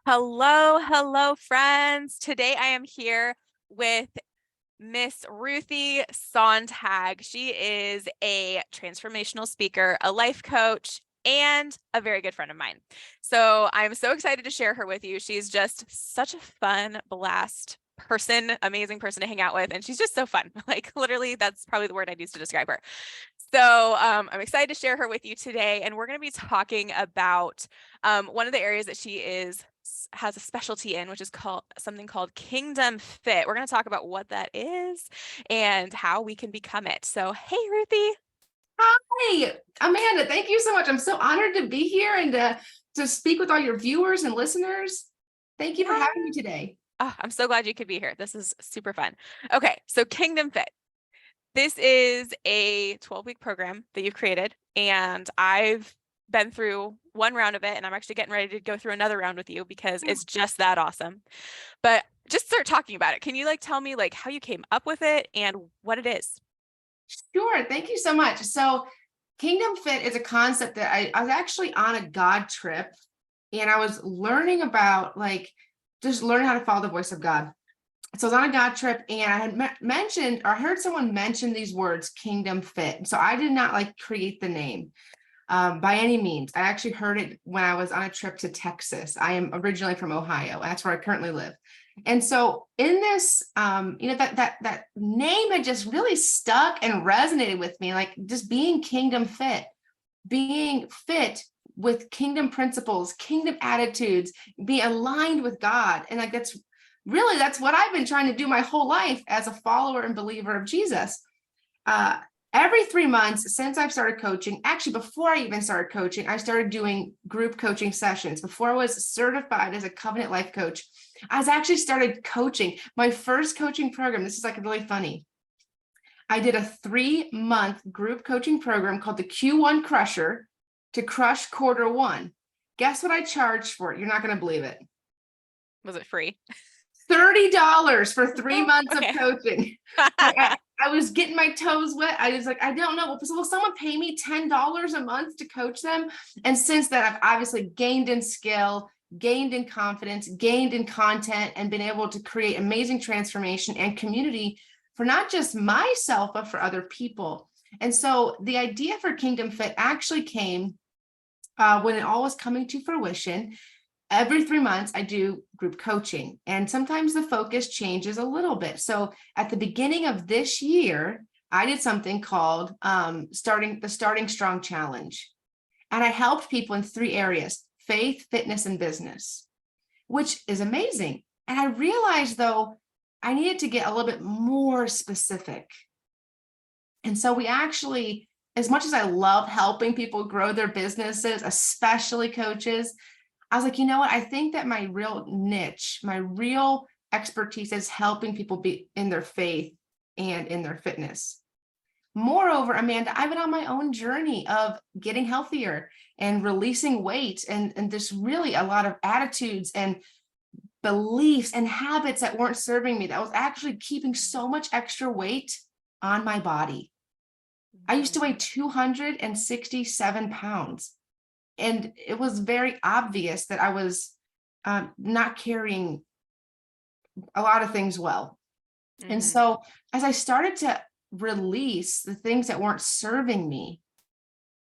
Hello, hello, friends. Today I am here with Miss Ruthy Sonntag. She is a transformational speaker, a life coach, and a very good friend of mine. So I'm so excited to share her with you. She's just such a fun blast person, amazing person to hang out with, and she's just so fun. Like literally, that's probably the word I'd use to describe her. So I'm excited to share her with you today, and we're going to be talking about one of the areas that she has a specialty in, which is something called Kingdom Fit. We're going to talk about what that is and how we can become it. So, hey, Ruthy. Hi, Amanda. Thank you so much. I'm so honored to be here and to speak with all your viewers and listeners. Thank you for having me today. Oh, I'm so glad you could be here. This is super fun. Okay, so Kingdom Fit. This is a 12-week program that you've created, and I've been through one round of it, and I'm actually getting ready to go through another round with you because it's just that awesome. But just start talking about it. Can you tell me how you came up with it and what it is? Sure. Thank you so much. So Kingdom Fit is a concept that I was actually on a God trip, and I was learning about just learning how to follow the voice of God. So I was on a God trip, and I had mentioned or heard someone mention these words, Kingdom Fit. So I did not create the name by any means. I actually heard it when I was on a trip to Texas. I am originally from Ohio. That's where I currently live. And so in this, that name had just really stuck and resonated with me, like just being kingdom fit, being fit with kingdom principles, kingdom attitudes, be aligned with God. And that's what I've been trying to do my whole life as a follower and believer of Jesus. Every 3 months since I've started coaching, actually before I even started coaching, I started doing group coaching sessions. Before I was certified as a covenant life coach, I was actually started coaching. My first coaching program, this is really funny. I did a 3-month group coaching program called the Q1 Crusher to crush Q1. Guess what I charged for it? You're not going to believe it. Was it free? $30 for 3 months Okay. of coaching. I was getting my toes wet. I was like, I don't know. Will someone pay me $10 a month to coach them? And since then, I've obviously gained in skill, gained in confidence, gained in content, and been able to create amazing transformation and community for not just myself, but for other people. And so the idea for Kingdom Fit actually came when it all was coming to fruition. Every 3 months, I do group coaching, and sometimes the focus changes a little bit. So at the beginning of this year, I did something called Starting Strong Challenge. And I helped people in 3 areas: faith, fitness, and business, which is amazing. And I realized, though, I needed to get a little bit more specific. And so we actually, as much as I love helping people grow their businesses, especially coaches, I was like, you know what? I think that my real niche, my real expertise is helping people be in their faith and in their fitness. Moreover, Amanda, I've been on my own journey of getting healthier and releasing weight, and there's really a lot of attitudes and beliefs and habits that weren't serving me, that was actually keeping so much extra weight on my body. I used to weigh 267 pounds. And it was very obvious that I was not carrying a lot of things well. Mm-hmm. And so as I started to release the things that weren't serving me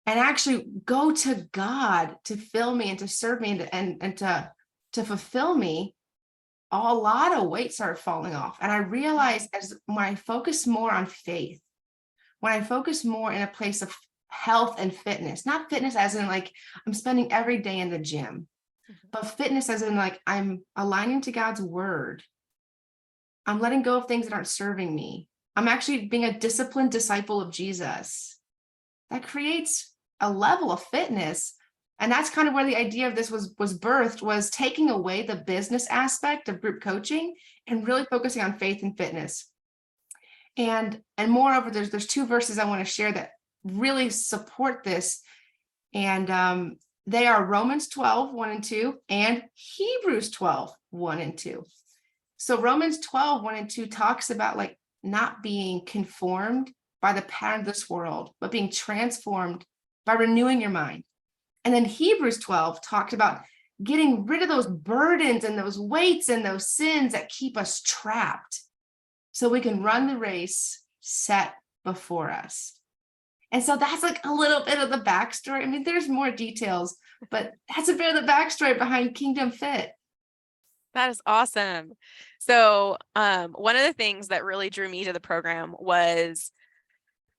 and actually go to God to fill me and to serve me and to fulfill me, a lot of weight started falling off. And I realized when I focus more on faith, when I focus more in a place of health and fitness, not fitness as in I'm spending every day in the gym, but fitness as in I'm aligning to God's word. I'm letting go of things that aren't serving me. I'm actually being a disciplined disciple of Jesus. That creates a level of fitness. And that's kind of where the idea of this was birthed, was taking away the business aspect of group coaching and really focusing on faith and fitness. And moreover, there's 2 verses I want to share that really support this. And they are Romans 12, 1 and 2, and Hebrews 12, 1 and 2. So Romans 12, 1 and 2 talks about not being conformed by the pattern of this world, but being transformed by renewing your mind. And then Hebrews 12 talks about getting rid of those burdens and those weights and those sins that keep us trapped so we can run the race set before us. And so that's like a little bit of the backstory. I mean, there's more details, but that's a bit of the backstory behind Kingdom Fit. That is awesome. So, one of the things that really drew me to the program was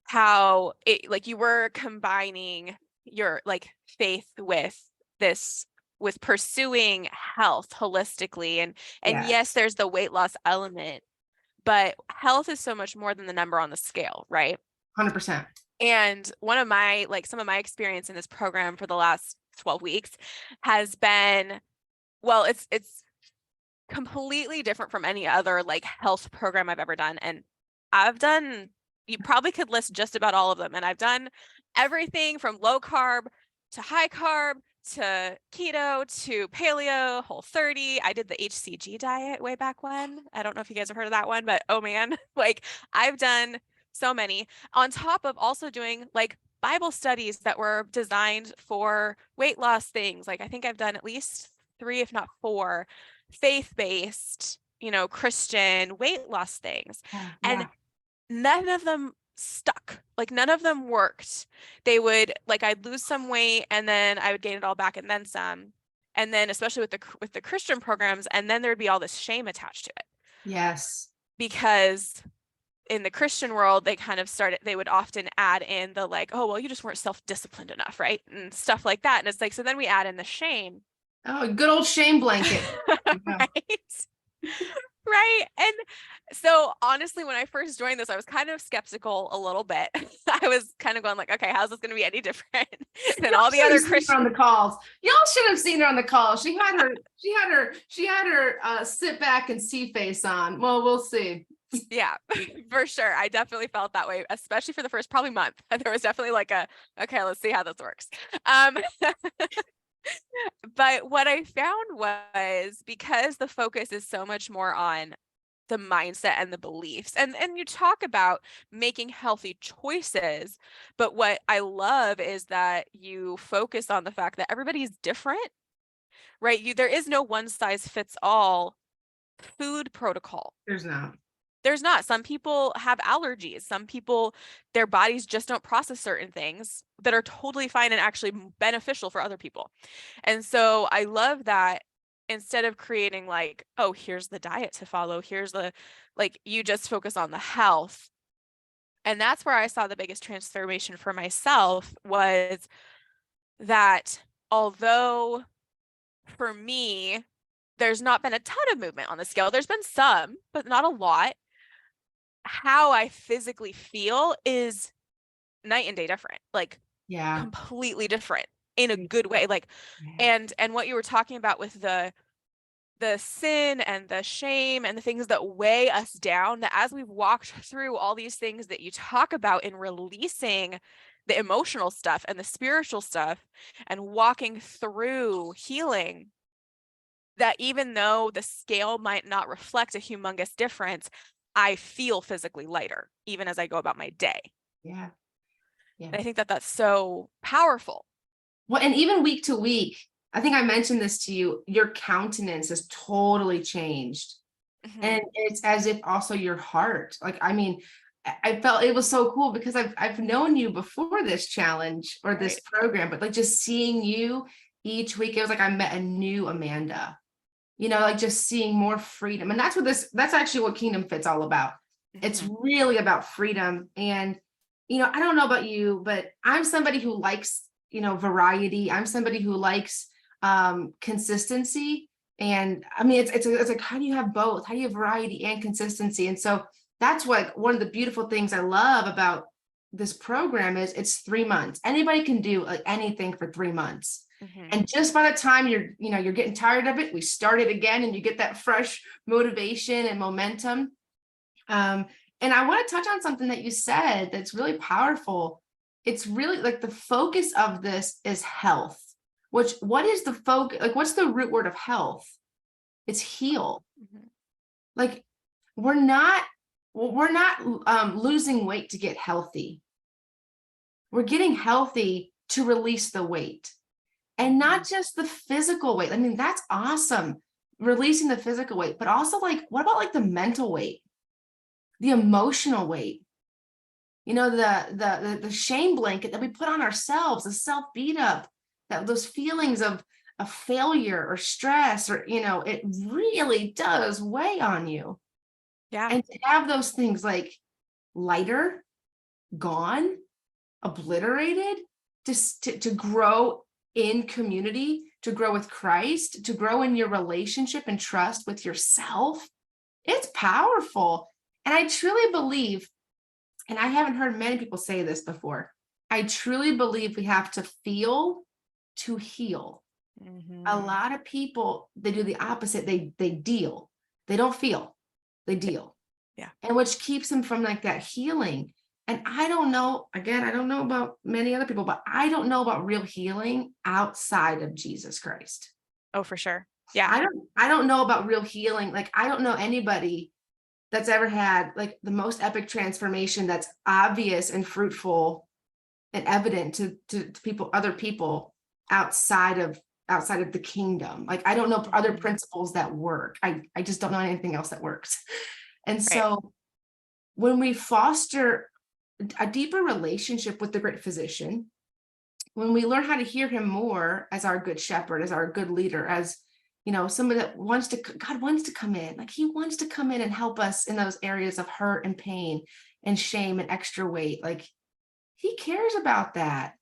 how it, like, you were combining your like faith with pursuing health holistically, and yes, there's the weight loss element, but health is so much more than the number on the scale, right? 100%. And some of my experience in this program for the last 12 weeks has been, well, it's completely different from any other like health program I've ever done. And you probably could list just about all of them. And I've done everything from low carb to high carb to keto to paleo, Whole30. I did the HCG diet way back when. I don't know if you guys have heard of that one, but oh man, like I've done so many, on top of also doing like Bible studies that were designed for weight loss things. Like I think I've done at least 3, if not 4 faith-based, Christian weight loss things. And none of them stuck. Like none of them worked. I'd lose some weight and then I would gain it all back and then some. And then especially with the Christian programs, and then there'd be all this shame attached to it. Yes. Because in the Christian world, they would often add in the like, oh, well, you just weren't self-disciplined enough, right? And stuff like that. And it's like, so then we add in the shame. Oh, good old shame blanket. Right. Right. And so honestly, when I first joined this, I was kind of skeptical a little bit. I was kind of going like, okay, how's this going to be any different than all the other Christians on the calls? Y'all should have seen her on the call. She had her sit back and see face on. Well, we'll see. Yeah, for sure. I definitely felt that way, especially for the first probably month. There was definitely like okay, let's see how this works. But what I found was, because the focus is so much more on the mindset and the beliefs, and you talk about making healthy choices, but what I love is that you focus on the fact that everybody's different, right? There is no one size fits all food protocol. There's not. Some people have allergies. Some people, their bodies just don't process certain things that are totally fine and actually beneficial for other people. And so I love that instead of creating like, oh, here's the diet to follow, you just focus on the health. And that's where I saw the biggest transformation for myself, was that although for me, there's not been a ton of movement on the scale, there's been some, but not a lot. How I physically feel is night and day different, like completely different in a good way. Like, and what you were talking about with the sin and the shame and the things that weigh us down, that as we've walked through all these things that you talk about in releasing the emotional stuff and the spiritual stuff and walking through healing, that even though the scale might not reflect a humongous difference, I feel physically lighter, even as I go about my day. Yeah. And I think that that's so powerful. Well, and even week to week, I think I mentioned this to you, your countenance has totally changed. Mm-hmm. And it's as if also your heart, like, I mean, I felt it was so cool because I've known you before this challenge or this program, but like just seeing you each week, it was like I met a new Amanda. Like just seeing more freedom. And that's actually what Kingdom Fit's all about. Mm-hmm. It's really about freedom. And, I don't know about you, but I'm somebody who likes, variety. I'm somebody who likes consistency. And I mean, it's like, how do you have both? How do you have variety and consistency? And so that's what one of the beautiful things I love about this program is it's 3 months. Anybody can do like anything for 3 months. Mm-hmm. And just by the time you're getting tired of it, we start it again and you get that fresh motivation and momentum. And I want to touch on something that you said that's really powerful. It's really like the focus of this is health, what is the focus? Like, what's the root word of health? It's heal. Mm-hmm. Like we're not losing weight to get healthy. We're getting healthy to release the weight. And not just the physical weight. I mean, that's awesome, releasing the physical weight, but also like, what about like the mental weight, the emotional weight? You know, the shame blanket that we put on ourselves, the self beat up, that those feelings of failure or stress, or, you know, it really does weigh on you. Yeah. And to have those things like lighter, gone, obliterated, to grow in community, to grow with Christ, to grow in your relationship and trust with yourself, it's powerful. And I truly believe, and I haven't heard many people say this before, I truly believe we have to feel to heal. A lot of people, they do the opposite. They deal. They don't feel, they deal. Yeah. And which keeps them from like that healing. And I don't know, again, I don't know about many other people, but I don't know about real healing outside of Jesus Christ. Oh, for sure. Yeah. I don't know about real healing. Like, I don't know anybody that's ever had like the most epic transformation that's obvious and fruitful and evident to people, other people outside of the kingdom. Like, I don't know other principles that work. I just don't know anything else that works. And Right. so when we foster a deeper relationship with the great physician, when we learn how to hear him more as our good shepherd, as our good leader, as, you know, somebody that God wants to come in, like he wants to come in and help us in those areas of hurt and pain and shame and extra weight. Like, he cares about that.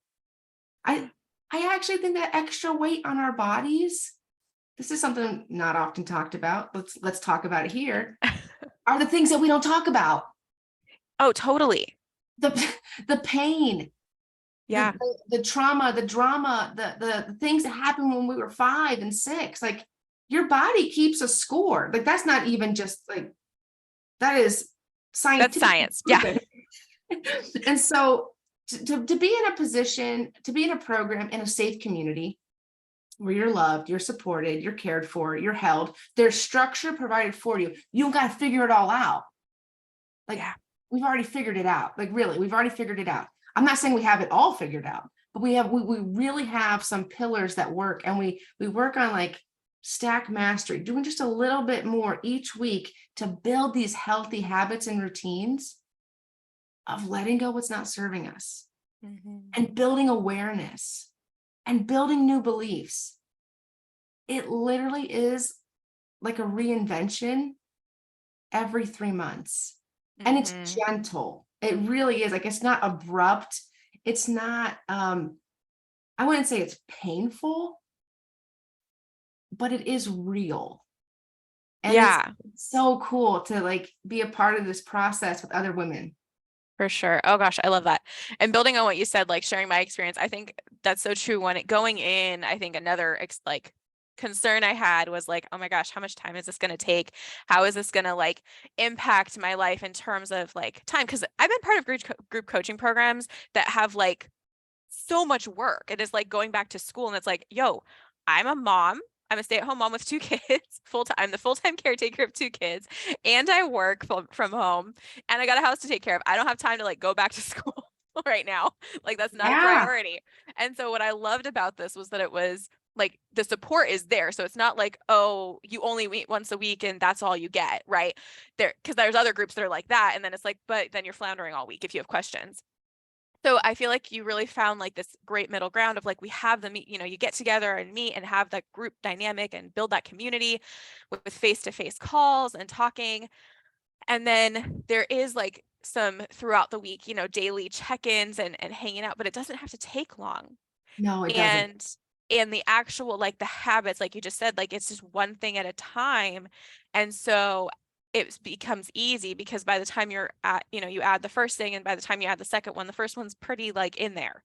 I actually think that extra weight on our bodies, this is something not often talked about. Let's talk about it here. Are the things that we don't talk about. Oh, totally. The pain, Yeah. the trauma, the drama, the things that happened when we were 5 and 6. Like, your body keeps a score. Like, that's not even just like, that is scientific. That's science. Yeah. And so to be in a position, to be in a program in a safe community where you're loved, you're supported, you're cared for, you're held, there's structure provided for you. You don't got to figure it all out. Like, Yeah. we've already figured it out. Like, really, we've already figured it out. I'm not saying we have it all figured out, but we really have some pillars that work, and we work on like stack mastery, doing just a little bit more each week to build these healthy habits and routines of letting go what's not serving us, and building awareness and building new beliefs. It literally is like a reinvention every 3 months. And it's gentle. It really is. Like, it's not abrupt. It's not, I wouldn't say it's painful, but it is real. And Yeah. it's so cool to like be a part of this process with other women. For sure. Oh gosh, I love that. And building on what you said, like sharing my experience, I think that's so true. Going in, I think another like concern I had was like, oh my gosh, how much time is this going to take? How is this going to like impact my life in terms of like time? Because I've been part of group coaching programs that have like so much work. It is like going back to school, and it's like, yo, I'm a mom. I'm a stay-at-home mom with 2 kids, full time. I'm the full-time caretaker of 2 kids, and I work from home, and I got a house to take care of. I don't have time to like go back to school right now. Like, that's not a priority. And so what I loved about this was that it was like the support is there. So it's not like, oh, you only meet once a week and that's all you get, right? Because there's other groups that are like that. And then it's like, but then you're floundering all week if you have questions. So I feel like you really found like this great middle ground of like, we have the meet, you get together and meet and have that group dynamic and build that community with face-to-face calls and talking. And then there is like some throughout the week, daily check-ins and hanging out, but it doesn't have to take long. No, it doesn't. And the actual, like the habits, like you just said, like it's just one thing at a time. And so it becomes easy because by the time you're at, you add the first thing, and by the time you add the second one, the first one's pretty like in there.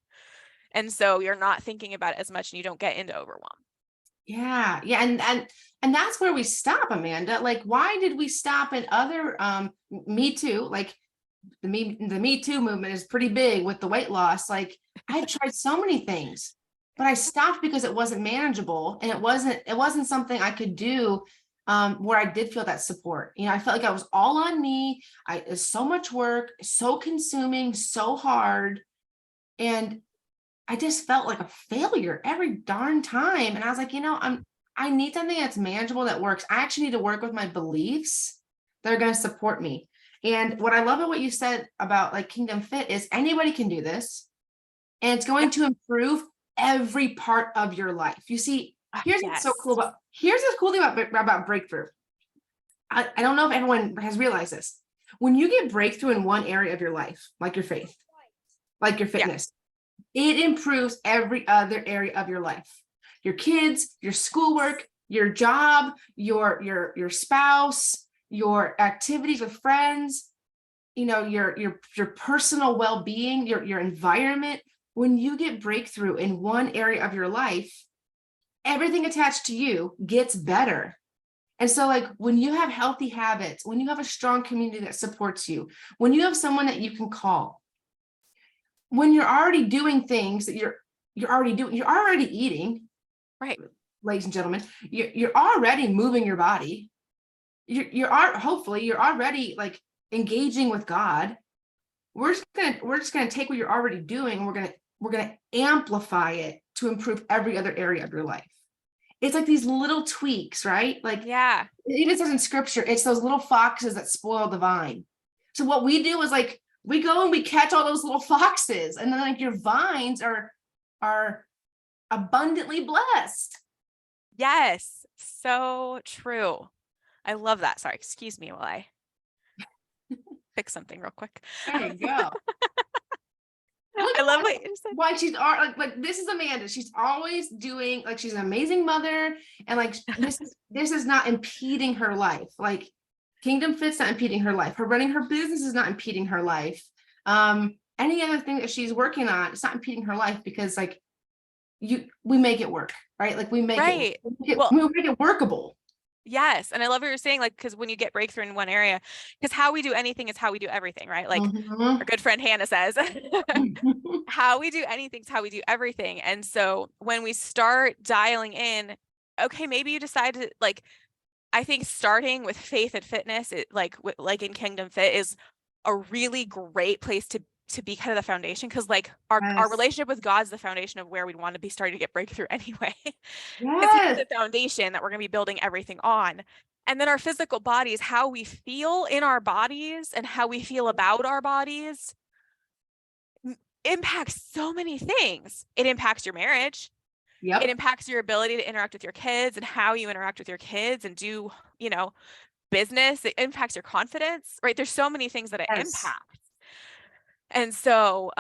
And so you're not thinking about it as much and you don't get into overwhelm. Yeah. Yeah. And that's where we stop, Amanda. Like, why did we stop in other Me Too? Like, the Me Too movement is pretty big with the weight loss. Like, I've tried so many things, but I stopped because it wasn't manageable, and it wasn't something I could do where I did feel that support. I felt like I was all on me. It's so much work, so consuming, so hard. And I just felt like a failure every darn time. And I was like, I need something that's manageable, that works. I actually need to work with my beliefs that are going to support me. And what I love about what you said about like Kingdom Fit is anybody can do this, and it's going to improve every part of your life. You see, here's what's cool thing about breakthrough. I don't know if everyone has realized this. When you get breakthrough in one area of your life, like your faith, like your fitness, it improves every other area of your life. Your kids, your schoolwork, your job, your spouse, your activities with friends, your personal well-being, your environment. When you get breakthrough in one area of your life, everything attached to you gets better. And so like when you have healthy habits, when you have a strong community that supports you, when you have someone that you can call, when you're already doing things that you're already eating, Right. ladies and gentlemen, you're already moving your body. Hopefully you're already like engaging with God. We're just gonna take what you're already doing, and we're gonna amplify it to improve every other area of your life. It's like these little tweaks, right? Like it even says in scripture, it's those little foxes that spoil the vine. So what we do is like we go and we catch all those little foxes, and then like your vines are abundantly blessed. Yes, so true. I love that. Sorry, excuse me while I fix something real quick. There you go. I love what you said. Why she's like this is Amanda. She's always doing like she's an amazing mother, and like this is not impeding her life. Like Kingdom Fit's not impeding her life. Her running her business is not impeding her life. Any other thing that she's working on, it's not impeding her life, because like we make it work, right? Like we make it workable. Yes. And I love what you're saying, like, because when you get breakthrough in one area, because how we do anything is how we do everything, right? Like our good friend Hannah says, how we do anything is how we do everything. And so when we start dialing in, okay, maybe you decide to like, I think starting with faith and fitness, like in Kingdom Fit, is a really great place to be kind of the foundation, because like our relationship with God is the foundation of where we'd want to be starting to get breakthrough anyway. Because he's the foundation that we're going to be building everything on. And then our physical bodies, how we feel in our bodies and how we feel about our bodies impacts so many things. It impacts your marriage. It impacts your ability to interact with your kids and how you interact with your kids and do, business. It impacts your confidence, right? There's so many things that it impacts. And so,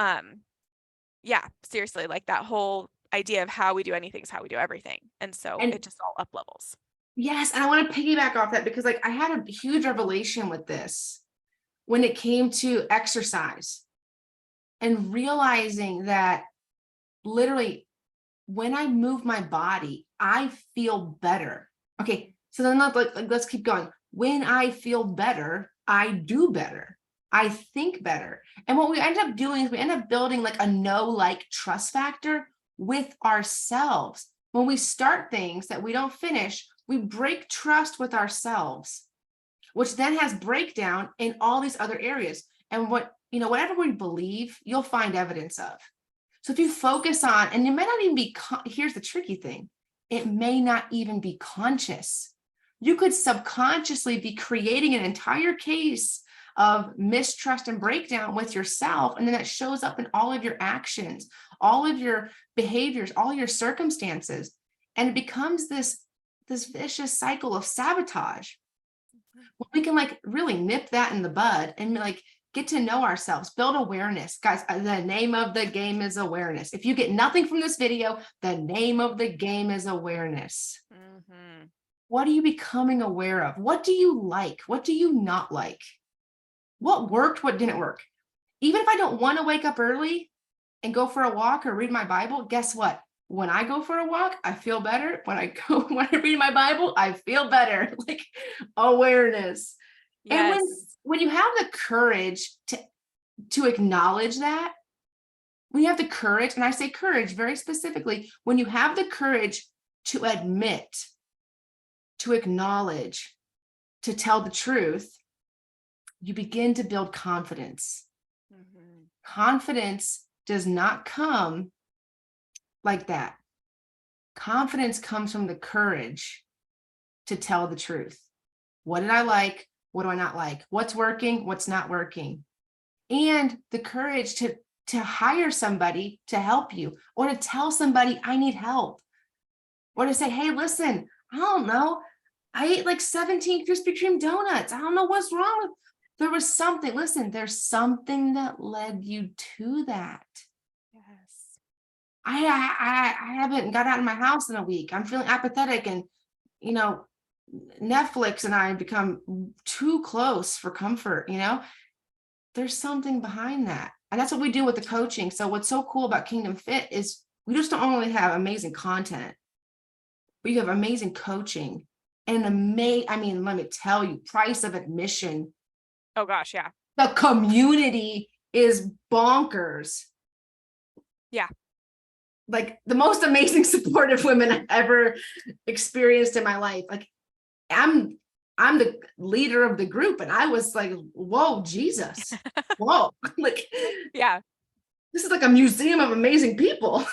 seriously, like that whole idea of how we do anything is how we do everything. And so it just all up levels. Yes. And I want to piggyback off that, because like I had a huge revelation with this when it came to exercise, and realizing that literally when I move my body, I feel better. Okay. So then let's keep going. When I feel better, I do better. I think better. And what we end up doing is we end up building like a like trust factor with ourselves. When we start things that we don't finish, we break trust with ourselves, which then has breakdown in all these other areas. And whatever we believe, you'll find evidence of. So if you focus on, and it may not even be, here's the tricky thing, it may not even be conscious. You could subconsciously be creating an entire case of mistrust and breakdown with yourself. And then that shows up in all of your actions, all of your behaviors, all your circumstances. And it becomes this vicious cycle of sabotage. Well, we can like really nip that in the bud and like get to know ourselves, build awareness. Guys, the name of the game is awareness. If you get nothing from this video, the name of the game is awareness. Mm-hmm. What are you becoming aware of? What do you like? What do you not like? What worked? What didn't work? Even if I don't want to wake up early and go for a walk or read my Bible, guess what? When I go for a walk, I feel better. When I read my Bible, I feel better. Like awareness. Yes. And when you have the courage to acknowledge that, when you have the courage, and I say courage very specifically, when you have the courage to admit, to acknowledge, to tell the truth, you begin to build confidence. Mm-hmm. Confidence does not come like that. Confidence comes from the courage to tell the truth. What did I like? What do I not like? What's working? What's not working? And the courage to hire somebody to help you, or to tell somebody I need help, or to say, hey, listen, I don't know. I ate like 17 Krispy Kreme donuts. I don't know what's wrong with. There was something. Listen, there's something that led you to that. Yes. I haven't got out of my house in a week. I'm feeling apathetic, and Netflix and I have become too close for comfort. There's something behind that, and that's what we do with the coaching. So what's so cool about Kingdom Fit is we just don't only have amazing content, but you have amazing coaching and I mean, let me tell you, price of admission. Oh gosh, yeah. The community is bonkers. Yeah. Like the most amazing supportive women I've ever experienced in my life. Like I'm the leader of the group, and I was like, whoa, Jesus. Whoa. Like, Yeah. this is like a museum of amazing people.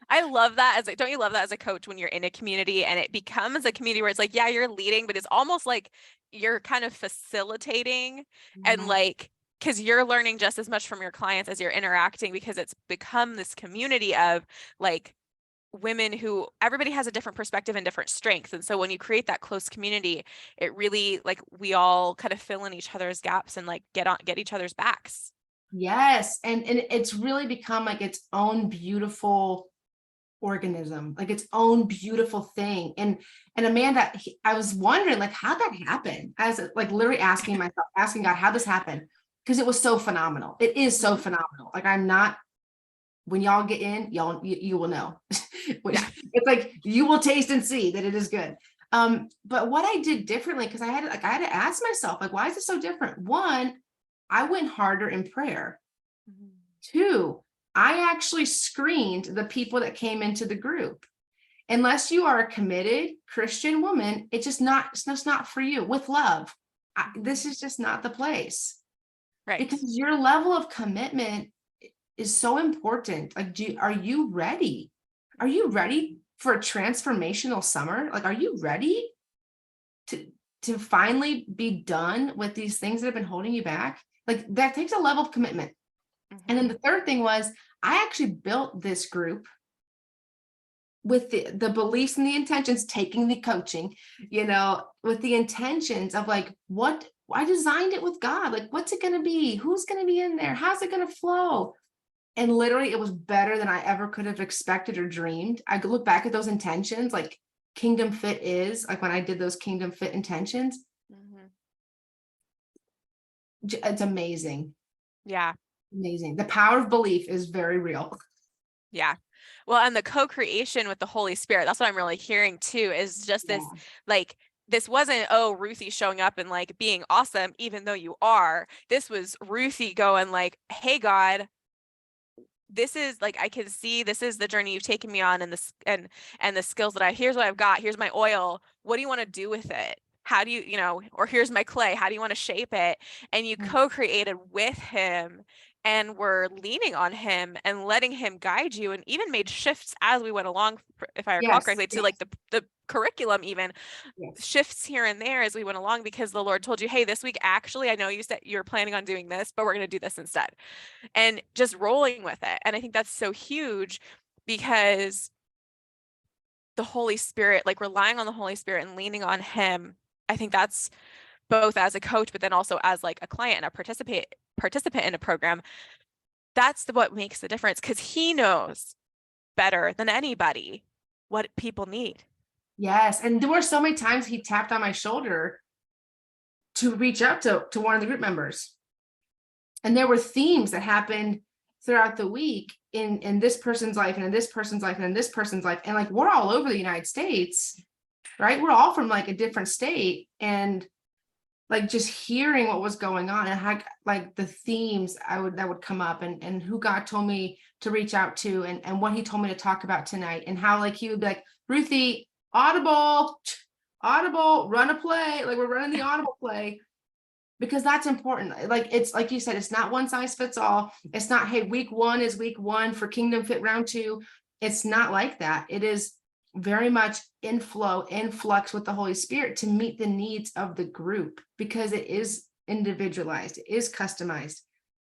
I love that don't you love that as a coach when you're in a community and it becomes a community where it's like, yeah, you're leading, but it's almost like you're kind of facilitating and like, because you're learning just as much from your clients as you're interacting, because it's become this community of like women who everybody has a different perspective and different strengths. And so when you create that close community, it really like we all kind of fill in each other's gaps and like get each other's backs. Yes. And it's really become like its own beautiful organism, like its own beautiful thing. And Amanda, I was wondering like how'd that happen? I was like literally asking God, how this happened? Because it was so phenomenal. It is so phenomenal. Like when y'all get in, you will know. It's like you will taste and see that it is good. But what I did differently, because I had to ask myself, like, why is it so different? One, I went harder in prayer. Two, I actually screened the people that came into the group. Unless you are a committed Christian woman, it's just not for you. With love, this is just not the place. Right. Because your level of commitment is so important. Like, are you ready? Are you ready for a transformational summer? Like, are you ready to finally be done with these things that have been holding you back? Like, that takes a level of commitment. And then the third thing was, I actually built this group with the beliefs and the intentions, taking the coaching, with the intentions of like, what I designed it with God, like, what's it going to be? Who's going to be in there? How's it going to flow? And literally it was better than I ever could have expected or dreamed. I could look back at those intentions, like Kingdom Fit is like when I did those Kingdom Fit intentions. It's amazing. Yeah. Amazing. The power of belief is very real. Yeah. Well, and the co-creation with the Holy Spirit, that's what I'm really hearing too, is just this, like, this wasn't, oh, Ruthy showing up and like being awesome, even though you are. This was Ruthy going like, hey, God, this is like, I can see this is the journey you've taken me on, and this and the skills that here's what I've got. Here's my oil. What do you want to do with it? How do you, or here's my clay. How do you want to shape it? And you co-created with him, and were leaning on him and letting him guide you, and even made shifts as we went along, if I recall correctly, to like the curriculum, even shifts here and there as we went along, because the Lord told you, hey, this week, actually, I know you said you're planning on doing this, but we're going to do this instead, and just rolling with it. And I think that's so huge, because the Holy Spirit, like relying on the Holy Spirit and leaning on him, I think that's both as a coach, but then also as like a client and a participant in a program. That's what makes the difference, because he knows better than anybody what people need. Yes. And there were so many times he tapped on my shoulder to reach out to one of the group members. And there were themes that happened throughout the week in this person's life, and in this person's life, and in this person's life. And like, we're all over the United States, right? We're all from like a different state. And like just hearing what was going on, and how like the themes that would come up, and who God told me to reach out to, and what he told me to talk about tonight, and how like he would be like, Ruthy, audible, run a play. Like, we're running the audible play, because that's important. Like, it's like you said, it's not one size fits all. It's not, hey, week 1 is week 1 for Kingdom Fit round 2. It's not like that. It is very much in flow, in flux with the Holy Spirit to meet the needs of the group, because it is individualized, it is customized,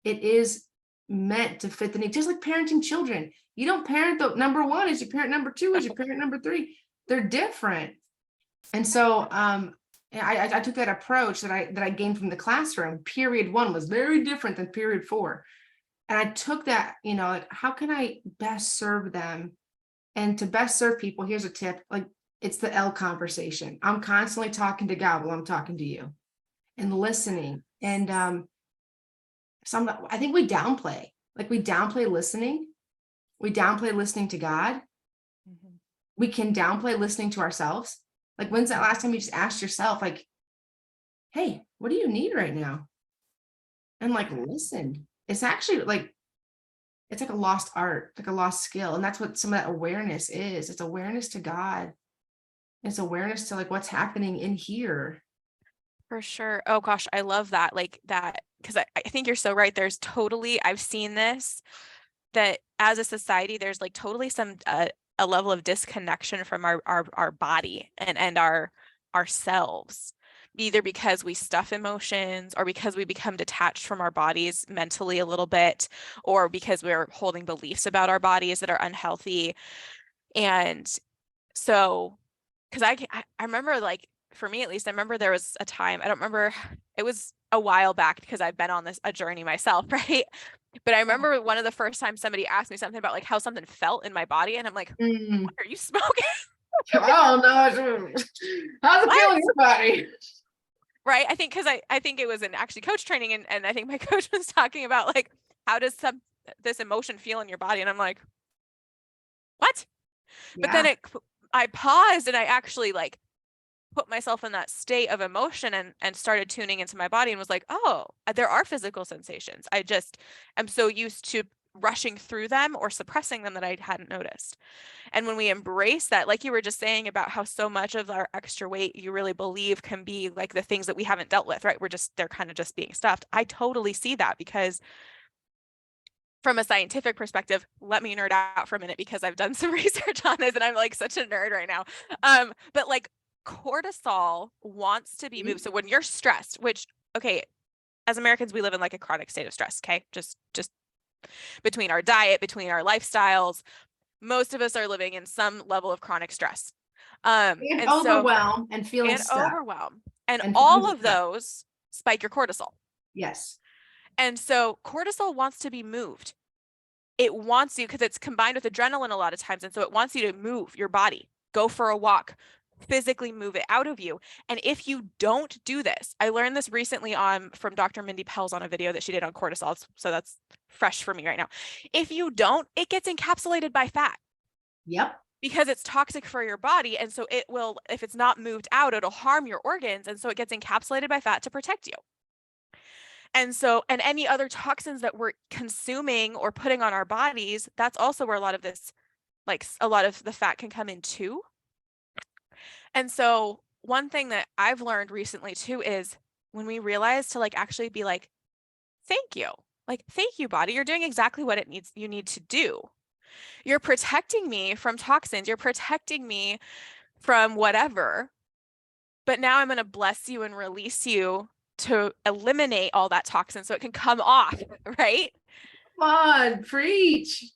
it is meant to fit the need, just like parenting children. You don't parent the number one as you parent number two, as you parent number three. They're different. And so I took that approach that I gained from the classroom. Period one was very different than period four. And I took that, like, how can I best serve them? And to best serve people, here's a tip, like, it's the L conversation. I'm constantly talking to God while I'm talking to you and listening. And I think we downplay listening. We downplay listening to God. Mhm. We can downplay listening to ourselves. Like, when's that last time you just asked yourself, like, hey, what do you need right now? And like, listen. It's actually like, it's like a lost art, like a lost skill. And that's what some of that awareness is. It's awareness to God. It's awareness to like what's happening in here. For sure. Oh gosh, I love that. Like that, because I think you're so right. I've seen this, that as a society, there's like totally a level of disconnection from our body and ourselves, either because we stuff emotions or because we become detached from our bodies mentally a little bit, or because we're holding beliefs about our bodies that are unhealthy. And so, because I remember, like, for me at least, I remember there was a time, I don't remember, it was a while back because I've been on a journey myself, right? But I remember one of the first times somebody asked me something about like how something felt in my body, and I'm like, what are you smoking? Oh no, how's it feel in your body? Right. I think because I think it was in actually coach training, and I think my coach was talking about like, how does this emotion feel in your body? And I'm like, what? But then Yeah. I paused and I actually like put myself in that state of emotion and started tuning into my body and was like, oh, there are physical sensations. I just am so used to rushing through them or suppressing them that I hadn't noticed. And when we embrace that, like you were just saying about how so much of our extra weight you really believe can be like the things that we haven't dealt with, right? They're kind of just being stuffed. I totally see that, because from a scientific perspective, let me nerd out for a minute because I've done some research on this and I'm like such a nerd right now. But like cortisol wants to be moved. So when you're stressed, which, okay, as Americans, we live in like a chronic state of stress. Okay. Just between our diet, between our lifestyles, most of us are living in some level of chronic stress. And overwhelm and feeling stuck. Overwhelm. And And all of those spike your cortisol. yes. And so cortisol wants to be moved. It wants you, because it's combined with adrenaline a lot of times. And so it wants you to move your body, go for a walk, physically move it out of you. And if you don't do this, I learned this recently from Dr. Mindy Pels on a video that she did on cortisol. So that's fresh for me right now. If you don't, it gets encapsulated by fat. Yep. Because it's toxic for your body. And so it will, if it's not moved out, it'll harm your organs. And so it gets encapsulated by fat to protect you. And so, and any other toxins that we're consuming or putting on our bodies, that's also where a lot of this, like a lot of the fat can come in too. And so one thing that I've learned recently too is when we realize to like actually be like, thank you. Like, thank you, body. You're doing exactly what you need to do. You're protecting me from toxins. You're protecting me from whatever. But now I'm going to bless you and release you to eliminate all that toxin so it can come off, right? Come on, preach.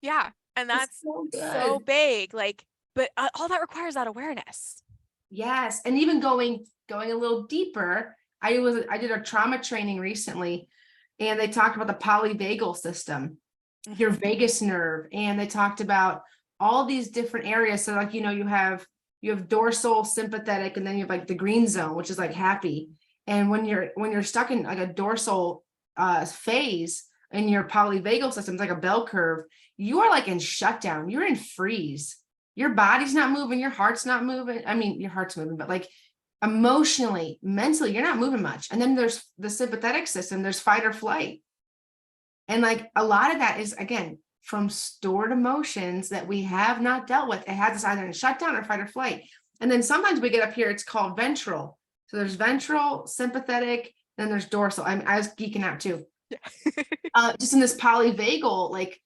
Yeah. And that's so big. Like, but all that requires that awareness. Yes. And even going a little deeper, I did a trauma training recently, and they talked about the polyvagal system, your vagus nerve, and they talked about all these different areas. So like, you have dorsal, sympathetic, and then you have like the green zone, which is like happy. And when you're stuck in like a dorsal phase in your polyvagal system, it's like a bell curve, you are like in shutdown, you're in freeze. Your body's not moving, your heart's not moving. I mean, your heart's moving, but like emotionally, mentally, you're not moving much. And then there's the sympathetic system, there's fight or flight. And like a lot of that is, again, from stored emotions that we have not dealt with. It has us either in shutdown or fight or flight. And then sometimes we get up here, it's called ventral. So there's ventral, sympathetic, then there's dorsal. I was geeking out too. Just in this polyvagal, like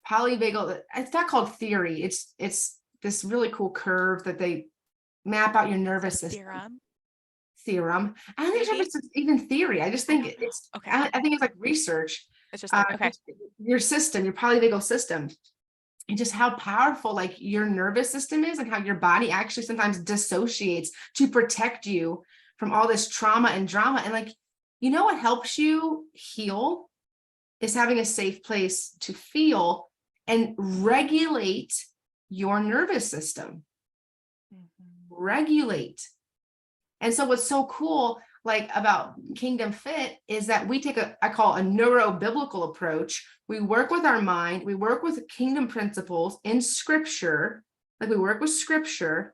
polyvagal, it's not called theory. It's this really cool curve that they map out your nervous system. Theorem. I don't think it's even theory. I just think it's okay. I think it's like research. It's just okay. Your system, your polyvagal system, and just how powerful like your nervous system is, and how your body actually sometimes dissociates to protect you from all this trauma and drama. And like, you know what helps you heal is having a safe place to feel and regulate your nervous system. Regulate. And so what's so cool like about Kingdom Fit is that we take I call a neuro-biblical approach. We work with our mind, we work with kingdom principles in scripture, like we work with scripture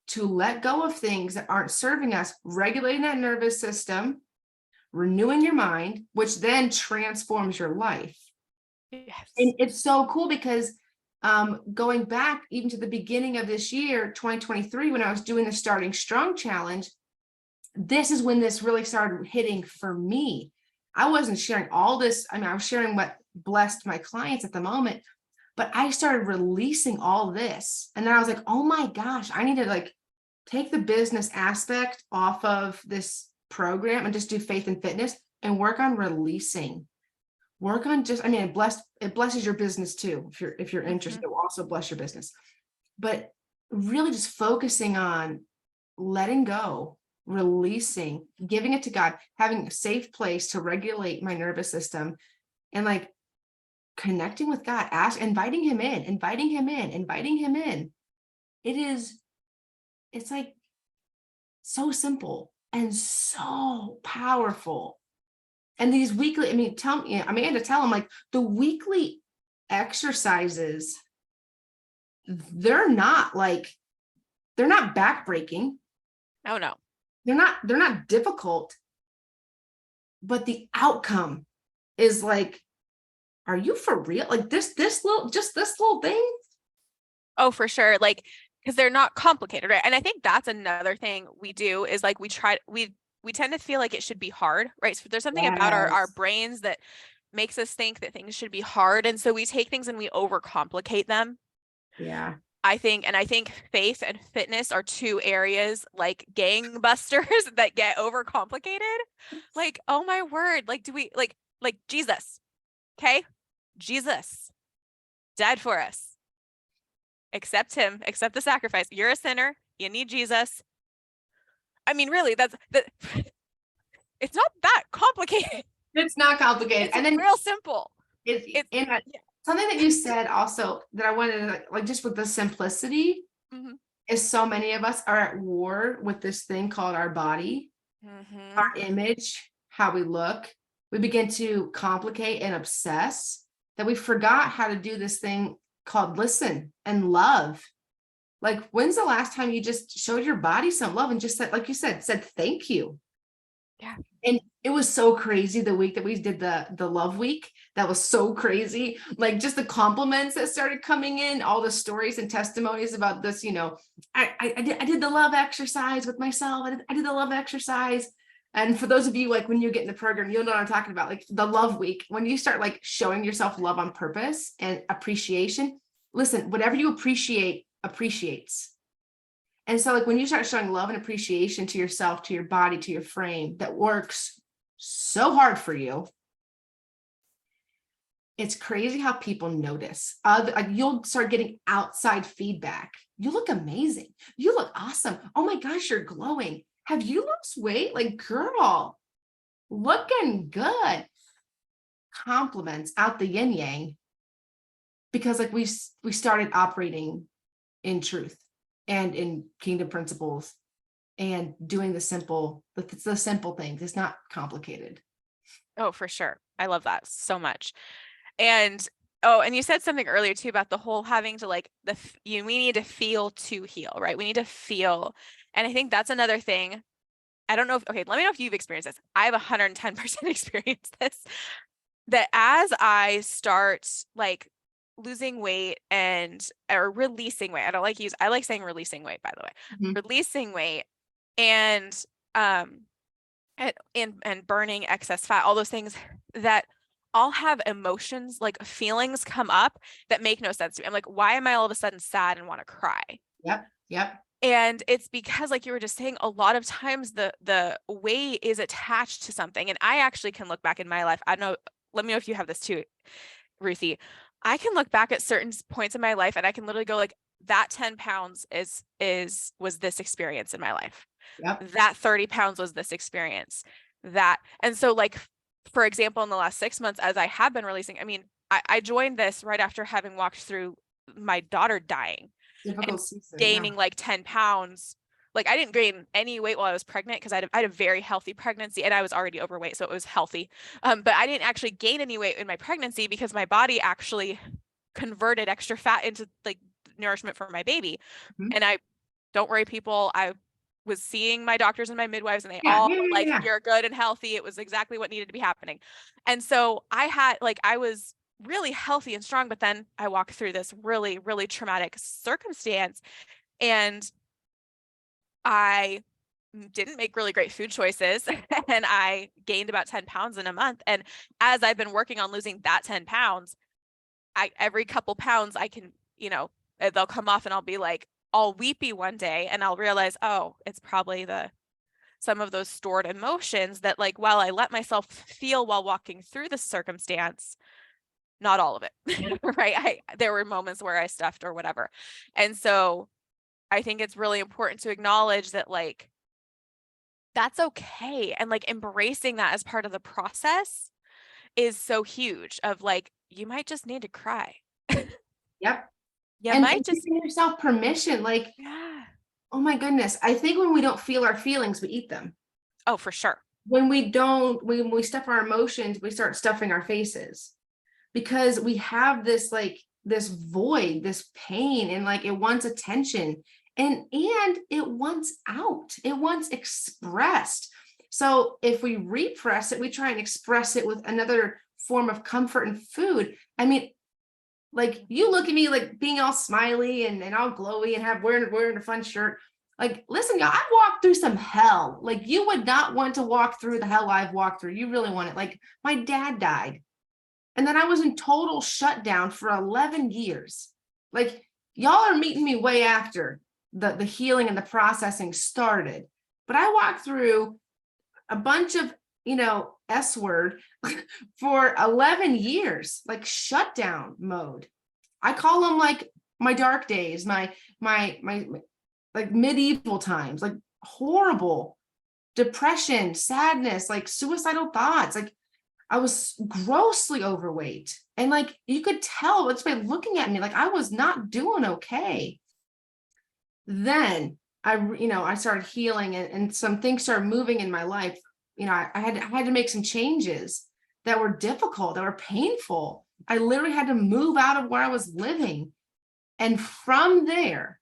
to let go of things that aren't serving us, regulating that nervous system, renewing your mind, which then transforms your life. Yes. And it's so cool because going back even to the beginning of this year, 2023, when I was doing the Starting Strong Challenge, this is when this really started hitting for me. I wasn't sharing all this. I mean, I was sharing what blessed my clients at the moment, but I started releasing all this. And then I was like, oh my gosh, I need to like take the business aspect off of this program and just do faith and fitness and work on releasing. Work on just, I mean, it blesses your business too. If you're interested, it will also bless your business. But really just focusing on letting go, releasing, giving it to God, having a safe place to regulate my nervous system, and like connecting with God, inviting him in. It's like so simple and so powerful. And these weekly, I mean, tell them like the weekly exercises, they're not backbreaking. Oh no. They're not difficult, but the outcome is like, are you for real? Like this little thing. Oh, for sure. Like, because they're not complicated, right? And I think that's another thing we do is like we tend to feel like it should be hard, right? So there's something about our brains that makes us think that things should be hard. And so we take things and we overcomplicate them. Yeah. I think faith and fitness are two areas like gangbusters that get overcomplicated. Like, oh my word. Like, do we like Jesus? Okay. Jesus died for us. Accept him, accept the sacrifice. You're a sinner. You need Jesus. I mean, really, it's not that complicated. It's not complicated. It's and then real simple. Something that you said also that I wanted to like, just with the simplicity, is so many of us are at war with this thing called our body, our image, how we look. We begin to complicate and obsess that we forgot how to do this thing called listen and love. Like, when's the last time you just showed your body some love and just said, like you said thank you? Yeah. And it was so crazy the week that we did the love week. That was so crazy. Like just the compliments that started coming in, all the stories and testimonies about this, you know, I did the love exercise with myself. I did the love exercise. And for those of you, like when you get in the program, you'll know what I'm talking about. Like the love week, when you start like showing yourself love on purpose and appreciation, listen, whatever you appreciate appreciates. And so like when you start showing love and appreciation to yourself, to your body, to your frame that works so hard for you, it's crazy how people notice. Like you'll start getting outside feedback. You look amazing. You look awesome. Oh my gosh, you're glowing. Have you lost weight? Like, girl, looking good. Compliments out the yin yang. Because like we started operating in truth and in kingdom principles and doing the simple things. It's not complicated. Oh, for sure. I love that so much. And and you said something earlier too about the whole having to like we need to feel to heal, right? We need to feel. And I think that's another thing. I don't know let me know if you've experienced this. I have 110% experienced this, that as I start like losing weight or releasing weight. I like saying releasing weight, by the way, releasing weight and burning excess fat, all those things, that I'll have emotions, like feelings come up that make no sense to me. I'm like, why am I all of a sudden sad and want to cry? Yep. Yep. And it's because, like you were just saying, a lot of times the weight is attached to something. And I actually can look back in my life. I don't know, let me know if you have this too, Ruthy. I can look back at certain points in my life and I can literally go like, that 10 pounds was this experience in my life. Yep. That 30 pounds was this experience. And so like, for example, in the last 6 months, as I have been releasing, I mean, I joined this right after having walked through my daughter dying and Difficult season. gaining like 10 pounds. Like I didn't gain any weight while I was pregnant because I had a very healthy pregnancy and I was already overweight, so it was healthy. But I didn't actually gain any weight in my pregnancy because my body actually converted extra fat into like nourishment for my baby. Mhm. And don't worry, people, I was seeing my doctors and my midwives and they Yeah, all yeah, were yeah, like, yeah. you're good and healthy. It was exactly what needed to be happening. And so I was really healthy and strong, but then I walked through this really, really traumatic circumstance and I didn't make really great food choices and I gained about 10 pounds in a month. And as I've been working on losing that 10 pounds, every couple pounds I can, they'll come off and I'll be like all weepy one day and I'll realize, oh, it's probably some of those stored emotions that like, while I let myself feel while walking through the circumstance, not all of it, right? There were moments where I stuffed or whatever. And so I think it's really important to acknowledge that like, that's okay. And like embracing that as part of the process is so huge of like, you might just need to cry. Yep. You And might just, giving yourself permission, like, yeah. oh my goodness, I think when we don't feel our feelings, we eat them. Oh, for sure. When we stuff our emotions, we start stuffing our faces because we have this void, this pain, and like it wants attention and it wants out, it wants expressed. So if we repress it, we try and express it with another form of comfort and food. I mean, like you look at me like being all smiley and all glowy and wearing a fun shirt. Like, listen, y'all, I've walked through some hell. Like, you would not want to walk through the hell I've walked through. You really want it. Like, my dad died. And then I was in total shutdown for 11 years. Like, y'all are meeting me way after the healing and the processing started. But I walked through a bunch of, S word for 11 years, like shutdown mode. I call them like my dark days, my like medieval times, like horrible depression, sadness, like suicidal thoughts. Like I was grossly overweight. And like you could tell it's by looking at me, like I was not doing okay. Then I started healing and some things started moving in my life. I had to make some changes that were difficult, that were painful. I literally had to move out of where I was living. And from there,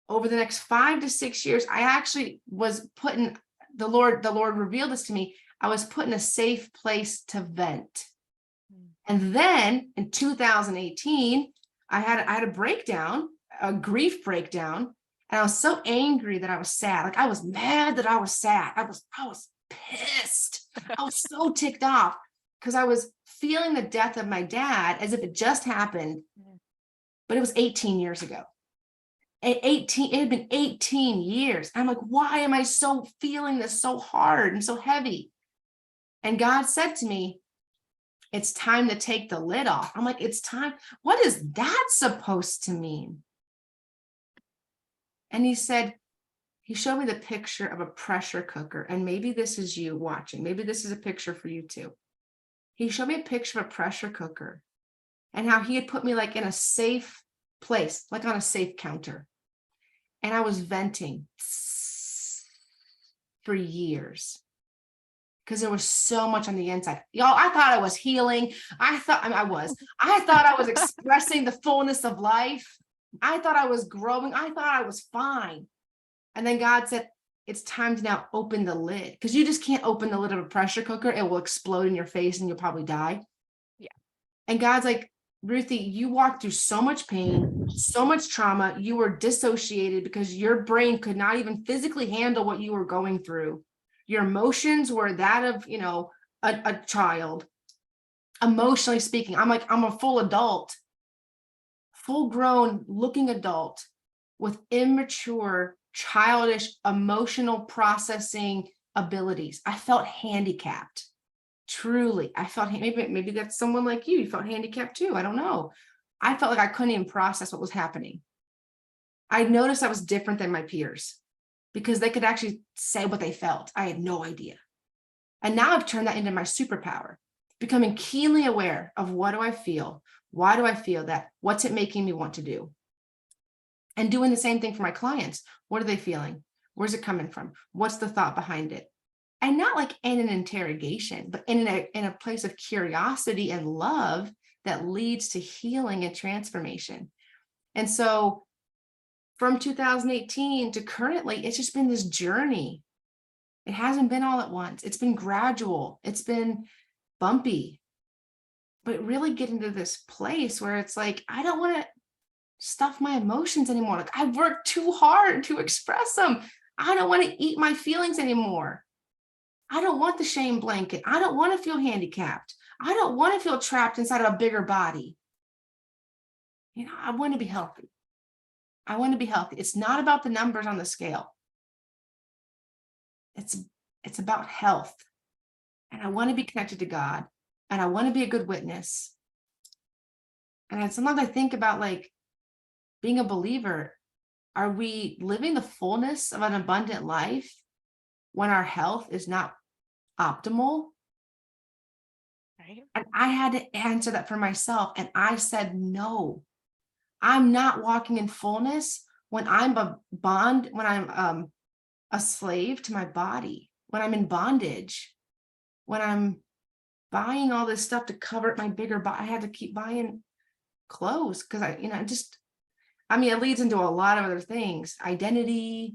over the next 5 to 6 years, I actually was put in the Lord revealed this to me. I was put in a safe place to vent. And then in 2018, I had a breakdown, a grief breakdown. And I was so angry that I was sad. Like I was mad that I was sad. I was pissed. I was so ticked off because I was feeling the death of my dad as if it just happened. But it was 18 years ago. It had been 18 years. I'm like, why am I so feeling this so hard and so heavy? And God said to me, it's time to take the lid off. I'm like, it's time. What is that supposed to mean? And he showed me the picture of a pressure cooker. And maybe this is you watching. Maybe this is a picture for you too. He showed me a picture of a pressure cooker and how he had put me like in a safe place, like on a safe counter. And I was venting for years because there was so much on the inside. Y'all, I thought I was healing. I thought I was expressing the fullness of life. I thought I was growing. I thought I was fine. And then God said, it's time to now open the lid because you just can't open the lid of a pressure cooker. It will explode in your face and you'll probably die. Yeah. And God's like, Ruthy, you walked through so much pain, so much trauma. You were dissociated because your brain could not even physically handle what you were going through. Your emotions were that of, a child. Emotionally speaking, I'm a full adult, full grown looking adult with immature, childish, emotional processing abilities. I felt handicapped. Truly, I felt maybe that's someone like you. You felt handicapped too. I don't know. I felt like I couldn't even process what was happening. I noticed I was different than my peers because they could actually say what they felt. I had no idea. And now I've turned that into my superpower, becoming keenly aware of what do I feel? Why do I feel that? What's it making me want to do? And doing the same thing for my clients. What are they feeling? Where's it coming from? What's the thought behind it? And not like in an interrogation, but in a place of curiosity and love that leads to healing and transformation. And so from 2018 to currently, it's just been this journey. It hasn't been all at once. It's been gradual. It's been bumpy, but really getting to this place where it's like, I don't want to stuff my emotions anymore. Like I've worked too hard to express them. I don't want to eat my feelings anymore. I don't want the shame blanket. I don't want to feel handicapped. I don't want to feel trapped inside of a bigger body. I want to be healthy. I want to be healthy. It's not about the numbers on the scale. It's about health. And I want to be connected to God. And I want to be a good witness. And sometimes I think about like being a believer. Are we living the fullness of an abundant life when our health is not optimal? Right. And I had to answer that for myself. And I said, no, I'm not walking in fullness when I'm when I'm a slave to my body, when I'm in bondage, when I'm buying all this stuff to cover up my bigger body. I had to keep buying clothes because it leads into a lot of other things: identity,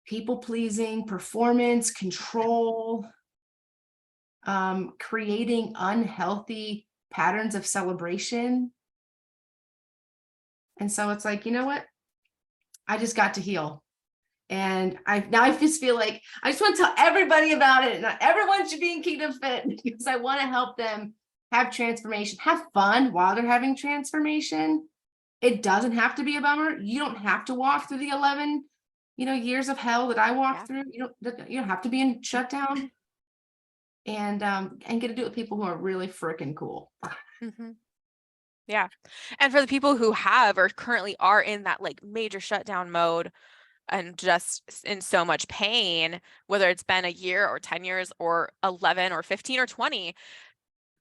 people pleasing, performance, control, creating unhealthy patterns of celebration. And so it's like, you know what? I just got to heal. And I just feel like I just want to tell everybody about it. Not everyone should be in Kingdom Fit because I want to help them have transformation, have fun while they're having transformation. It doesn't have to be a bummer. You don't have to walk through the 11, years of hell that I walked through. You don't have to be in shutdown, and get to do it with people who are really freaking cool. Mm-hmm. Yeah. And for the people who have or currently are in that like major shutdown mode and just in so much pain, whether it's been a year or 10 years or 11 or 15 or 20,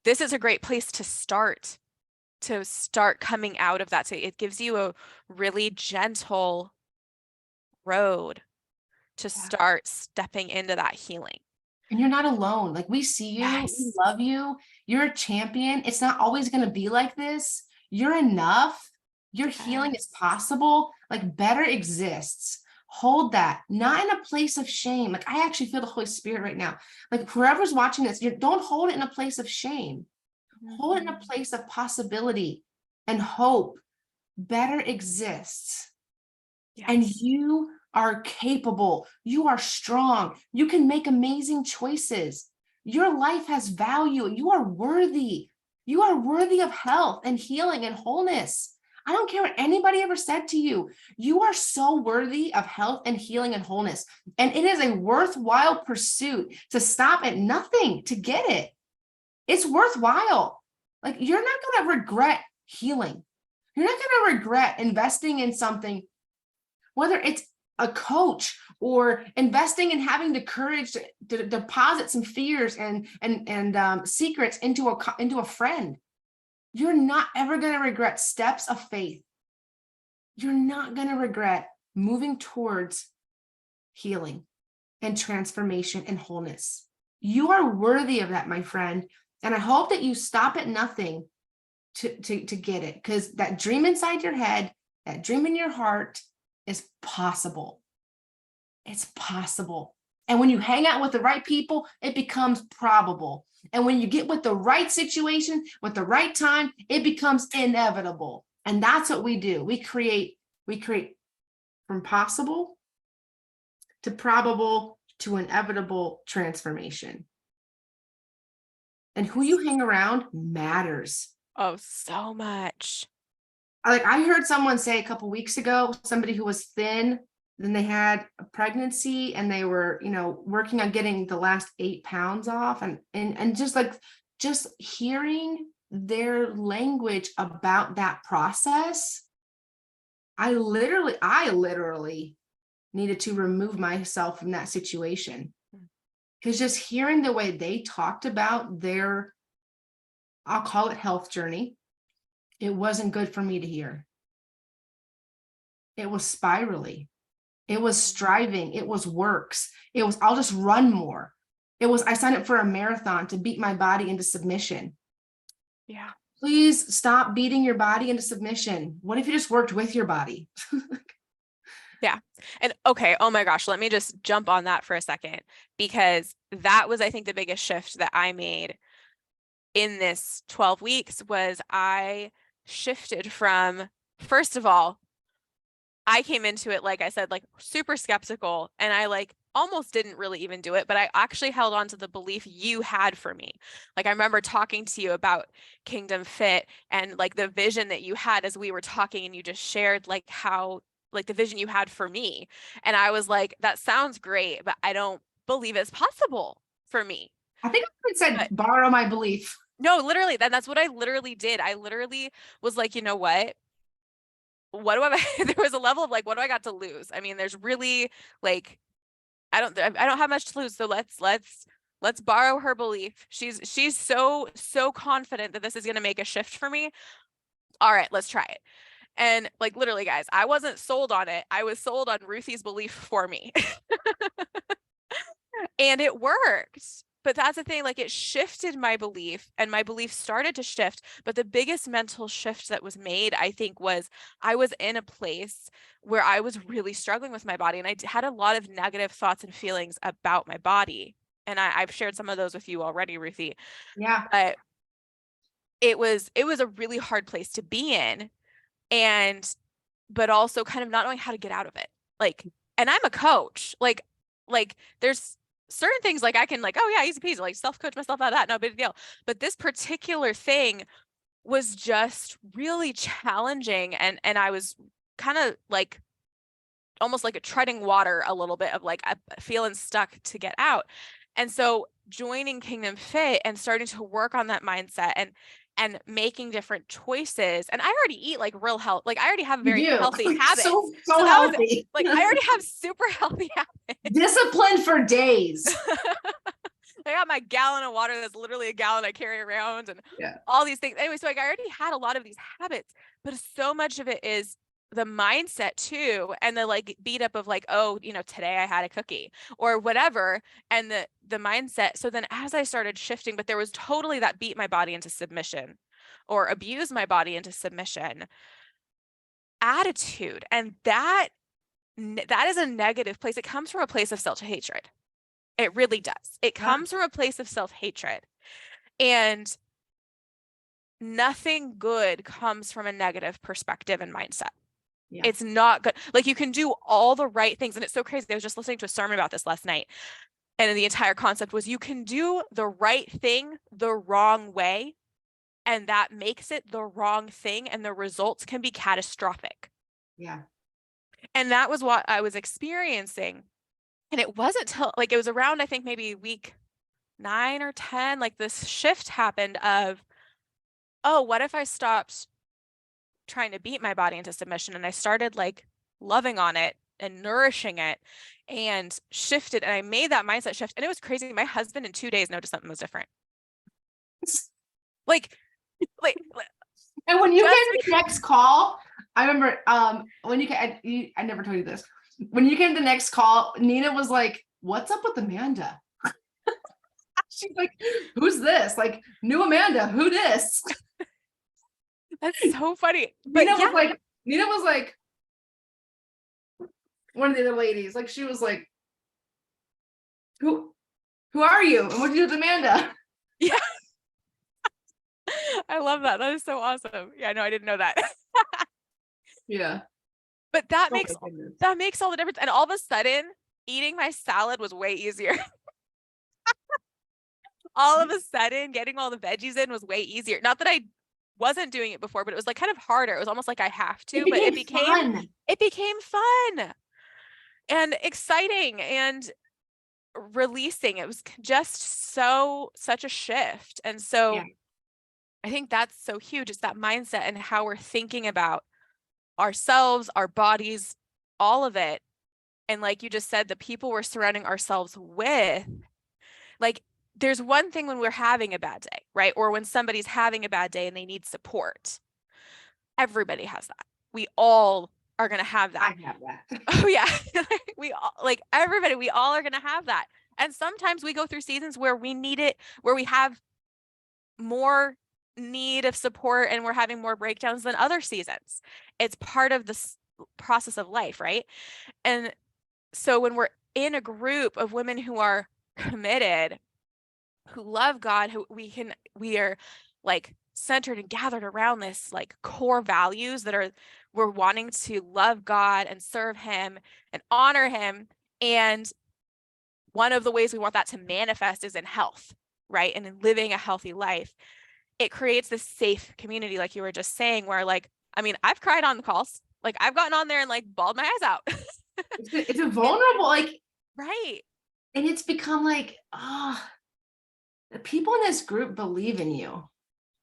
this is a great place to start coming out of that. So it gives you a really gentle road to start stepping into that healing. And you're not alone. Like we see you, we love you. You're a champion. It's not always going to be like this. You're enough. Your healing is possible. Like better exists. Hold that, not in a place of shame. Like I actually feel the Holy Spirit right now. Like whoever's watching this, don't hold it in a place of shame. Hold it in a place of possibility and hope. Better exists. And you are capable. You are strong. You can make amazing choices. Your life has value. You are worthy. You are worthy of health and healing and wholeness. I don't care what anybody ever said to you. You are so worthy of health and healing and wholeness. And it is a worthwhile pursuit to stop at nothing to get it. It's worthwhile. Like you're not going to regret healing. You're not going to regret investing in something, whether it's a coach or investing in having the courage to deposit some fears and secrets into a friend. You're not ever going to regret steps of faith. You're not going to regret moving towards healing and transformation and wholeness. You are worthy of that, my friend. And I hope that you stop at nothing to get it, because that dream inside your head, that dream in your heart is possible. It's possible. And when you hang out with the right people, it becomes probable. And when you get with the right situation, with the right time, it becomes inevitable. And that's what we do. We create from possible to probable to inevitable transformation. And who you hang around matters. Oh, so much. Like I heard someone say a couple weeks ago, somebody who was thin, then they had a pregnancy and they were, working on getting the last 8 pounds off, and just hearing their language about that process, I literally needed to remove myself from that situation, because just hearing the way they talked about their, I'll call it health journey, it wasn't good for me to hear. It was spirally. It was striving. It was works. It was, I'll just run more. It was, I signed up for a marathon to beat my body into submission. Yeah. Please stop beating your body into submission. What if you just worked with your body? Yeah. And okay, oh my gosh, let me just jump on that for a second, because that was, I think, the biggest shift that I made in this 12 weeks was I shifted from, first of all, I came into it, like I said, like super skeptical, and I like almost didn't really even do it, but I actually held on to the belief you had for me. Like I remember talking to you about Kingdom Fit and like the vision that you had as we were talking, and you just shared like how, like the vision you had for me. And I was like, that sounds great, but I don't believe it's possible for me. I think I said, But borrow my belief. no, literally, that's what I literally did. I literally was like, you know what do I, there was a level of like, what do I got to lose? I mean, there's really like, I don't have much to lose. So let's borrow her belief. She's so confident that this is going to make a shift for me. All right, let's try it. And like, literally guys, I wasn't sold on it. I was sold on Ruthy's belief for me. And it worked. But that's the thing, like it shifted my belief, and my belief started to shift. But the biggest mental shift that was made, I think, was I was in a place where I was really struggling with my body, and I had a lot of negative thoughts and feelings about my body. And I've shared some of those with you already, Ruthy. Yeah. But it was a really hard place to be in, but also kind of not knowing how to get out of it. Like, and I'm a coach, like there's certain things like I can like, oh yeah, easy peasy, like self-coach myself out of that, no big deal. But this particular thing was just really challenging, and I was kind of like almost like a treading water a little bit of like feeling stuck to get out. And so joining Kingdom Fit and starting to work on that mindset and making different choices. And I already eat like real health. Like I already have very You do. healthy habits. So that was healthy. like, I already have super healthy habits. Disciplined for days. I got my gallon of water that's literally a gallon I carry around, and Yeah. all these things. Anyway, so like I already had a lot of these habits, but so much of it is the mindset too, and the like beat up of like, oh, today I had a cookie or whatever, and the mindset. So then as I started shifting, but there was totally that beat my body into submission or abuse my body into submission attitude, and that is a negative place. It comes from a place of self-hatred. It really does. It comes from a place of self-hatred, and nothing good comes from a negative perspective and mindset. Yeah. It's not good. Like you can do all the right things. And it's so crazy. I was just listening to a sermon about this last night. And the entire concept was you can do the right thing the wrong way, and that makes it the wrong thing. And the results can be catastrophic. Yeah. And that was what I was experiencing. And it wasn't till like, it was around, I think maybe week 9 or 10, like this shift happened of, oh, what if I stopped trying to beat my body into submission, and I started like loving on it and nourishing it and shifted, and I made that mindset shift. And it was crazy. My husband in 2 days noticed something was different. like and when you came to the next call, I remember when I never told you this. When you came to the next call, Nina was like, what's up with Amanda? She's like, who's this? Like, new Amanda, who this? That's so funny. But Nina was like, one of the other ladies, like she was like, who are you? And what did you do with Amanda? Yeah. I love that. That is so awesome. Yeah, no, I didn't know that. Yeah. But that makes all the difference. And all of a sudden, eating my salad was way easier. all of a sudden getting all the veggies in was way easier. Not that I wasn't doing it before, but it was like kind of harder. It was almost like I have to, but it became fun and exciting and releasing. It was just such a shift. And so Yeah. I think that's so huge. It's that mindset and how we're thinking about ourselves, our bodies, all of it. And like you just said, the people we're surrounding ourselves with, like there's one thing when we're having a bad day, right? Or when somebody's having a bad day and they need support. Everybody has that. We all are going to have that. I have that. Oh yeah. We all, like everybody, we all are going to have that. And sometimes we go through seasons where we need it, where we have more need of support and we're having more breakdowns than other seasons. It's part of this process of life, right? And so when we're in a group of women who are committed, who love God, who we are like centered and gathered around this like core values that are, we're wanting to love God and serve him and honor him. And one of the ways we want that to manifest is in health, right? And in living a healthy life. It creates this safe community, like you were just saying, where like, I mean, I've cried on the calls. Like I've gotten on there and like bawled my eyes out. It's a vulnerable, like, Right. and it's become like, the people in this group believe in you.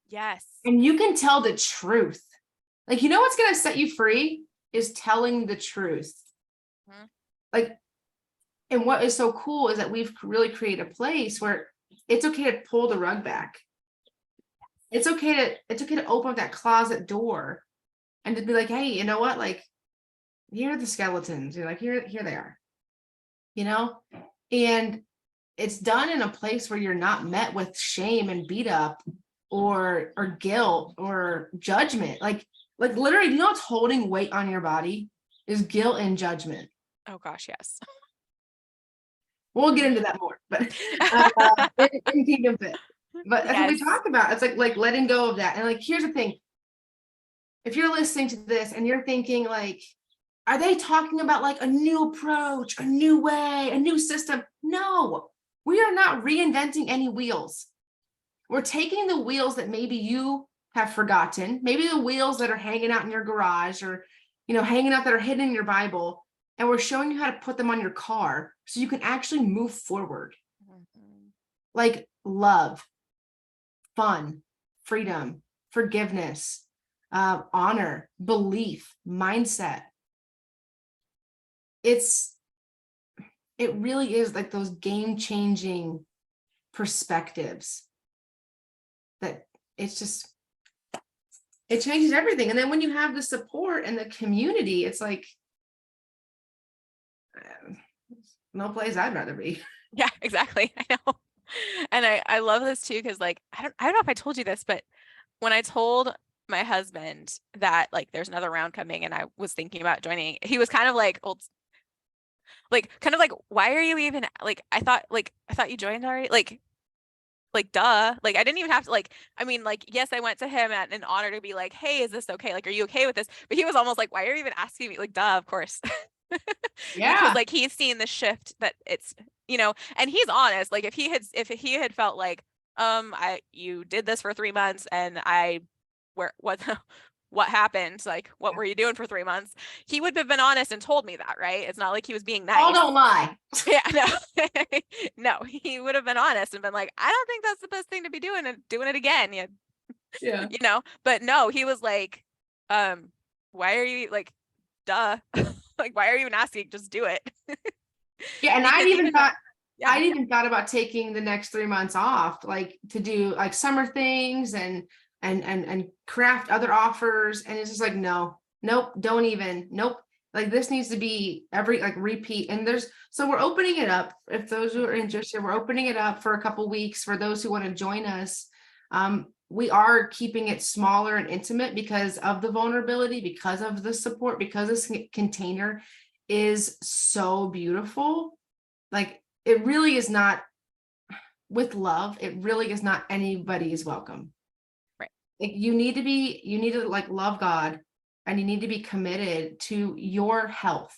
Yes. And you can tell the truth. Like, you know what's going to set you free is telling the truth. Mm-hmm. Like, and what is so cool is that we've really created a place where it's okay to pull the rug back. It's okay to open up that closet door and to be like, hey, you know what? Like, here are the skeletons. You're like, here they are. You know? And it's done in a place where you're not met with shame and beat up or guilt or judgment. Like literally, you know what's holding weight on your body is guilt and judgment. Oh gosh, yes. We'll get into that more, but in Kingdom Fit. But that's what we talked about. It's like letting go of that. And like, here's the thing. If you're listening to this and you're thinking like, are they talking about like a new approach, a new way, a new system? No, we are not reinventing any wheels. We're taking the wheels that maybe you have forgotten, maybe the wheels that are hanging out in your garage or, you know, hanging out that are hidden in your Bible, and we're showing you how to put them on your car so you can actually move forward. Mm-hmm. Like love, fun, freedom, forgiveness, honor, belief, mindset. It really is like those game-changing perspectives that it changes everything. And then when you have the support and the community, it's like no place I'd rather be. Yeah, exactly. I know. And I love this too, because like I don't know if I told you this, but when I told my husband that like there's another round coming and I was thinking about joining, he was kind of like, well, like kind of like, why are you even like, I thought you joined already, like duh, like I didn't even have to, like, I mean, like, yes, I went to him at an honor to be like, hey, is this okay, like, are you okay with this? But he was almost like, why are you even asking me? Like, duh, of course. Yeah. Because like he's seen the shift that it's, you know, and he's honest, like if he had felt like you did this for 3 months and what happened? Like, what were you doing for 3 months? He would have been honest and told me that, right? It's not like he was being nice. Oh, don't lie. Yeah, no, no, he would have been honest and been like, I don't think that's the best thing to be doing and doing it again. Yeah. You know, but no, he was like, why are you like, duh, like, why are you even asking? Just do it. Yeah. And I'd even thought about taking the next 3 months off, like to do like summer things and craft other offers. And it's just like, nope, don't even, nope. Like this needs to be repeat. And so we're opening it up. If those who are interested, we're opening it up for a couple weeks for those who want to join us. We are keeping it smaller and intimate because of the vulnerability, because of the support, because this container is so beautiful. Like it really is not, with love, it really is not anybody is welcome. Right. Like you need to like love God and you need to be committed to your health.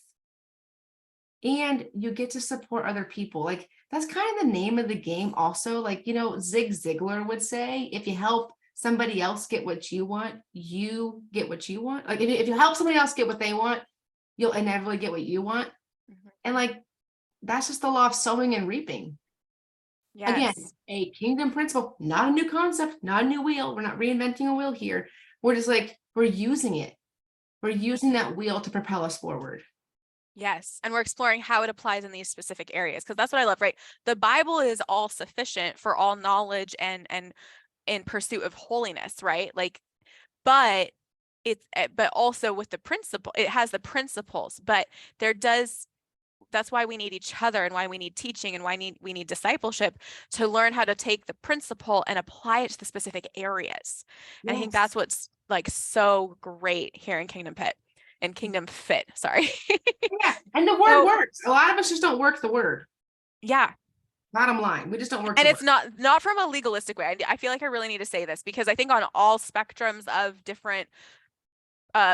and you get to support other people. Like that's kind of the name of the game also. Like, Zig Ziglar would say, if you help somebody else get what you want, you get what you want. Like if you help somebody else get what they want, you'll inevitably get what you want. Mhm. And like, that's just the law of sowing and reaping. Again, Yes. a kingdom principle, not a new concept, not a new wheel. We're not reinventing a wheel here. We're just like, we're using it. We're using that wheel to propel us forward. Yes. And we're exploring how it applies in these specific areas, because that's what I love, right? The Bible is all sufficient for all knowledge and in pursuit of holiness, right? Like, but but also with the principle, it has the principles, but that's why we need each other and why we need teaching and why we need discipleship to learn how to take the principle and apply it to the specific areas. And I think that's Yes. what's like so great here in Kingdom Pit and Kingdom Fit. Sorry. Yeah. And the word So works. A lot of us just don't work the word. yeah. Bottom line, we just don't work And the it's word. not from a legalistic way. I feel like I really need to say this because I think on all spectrums of different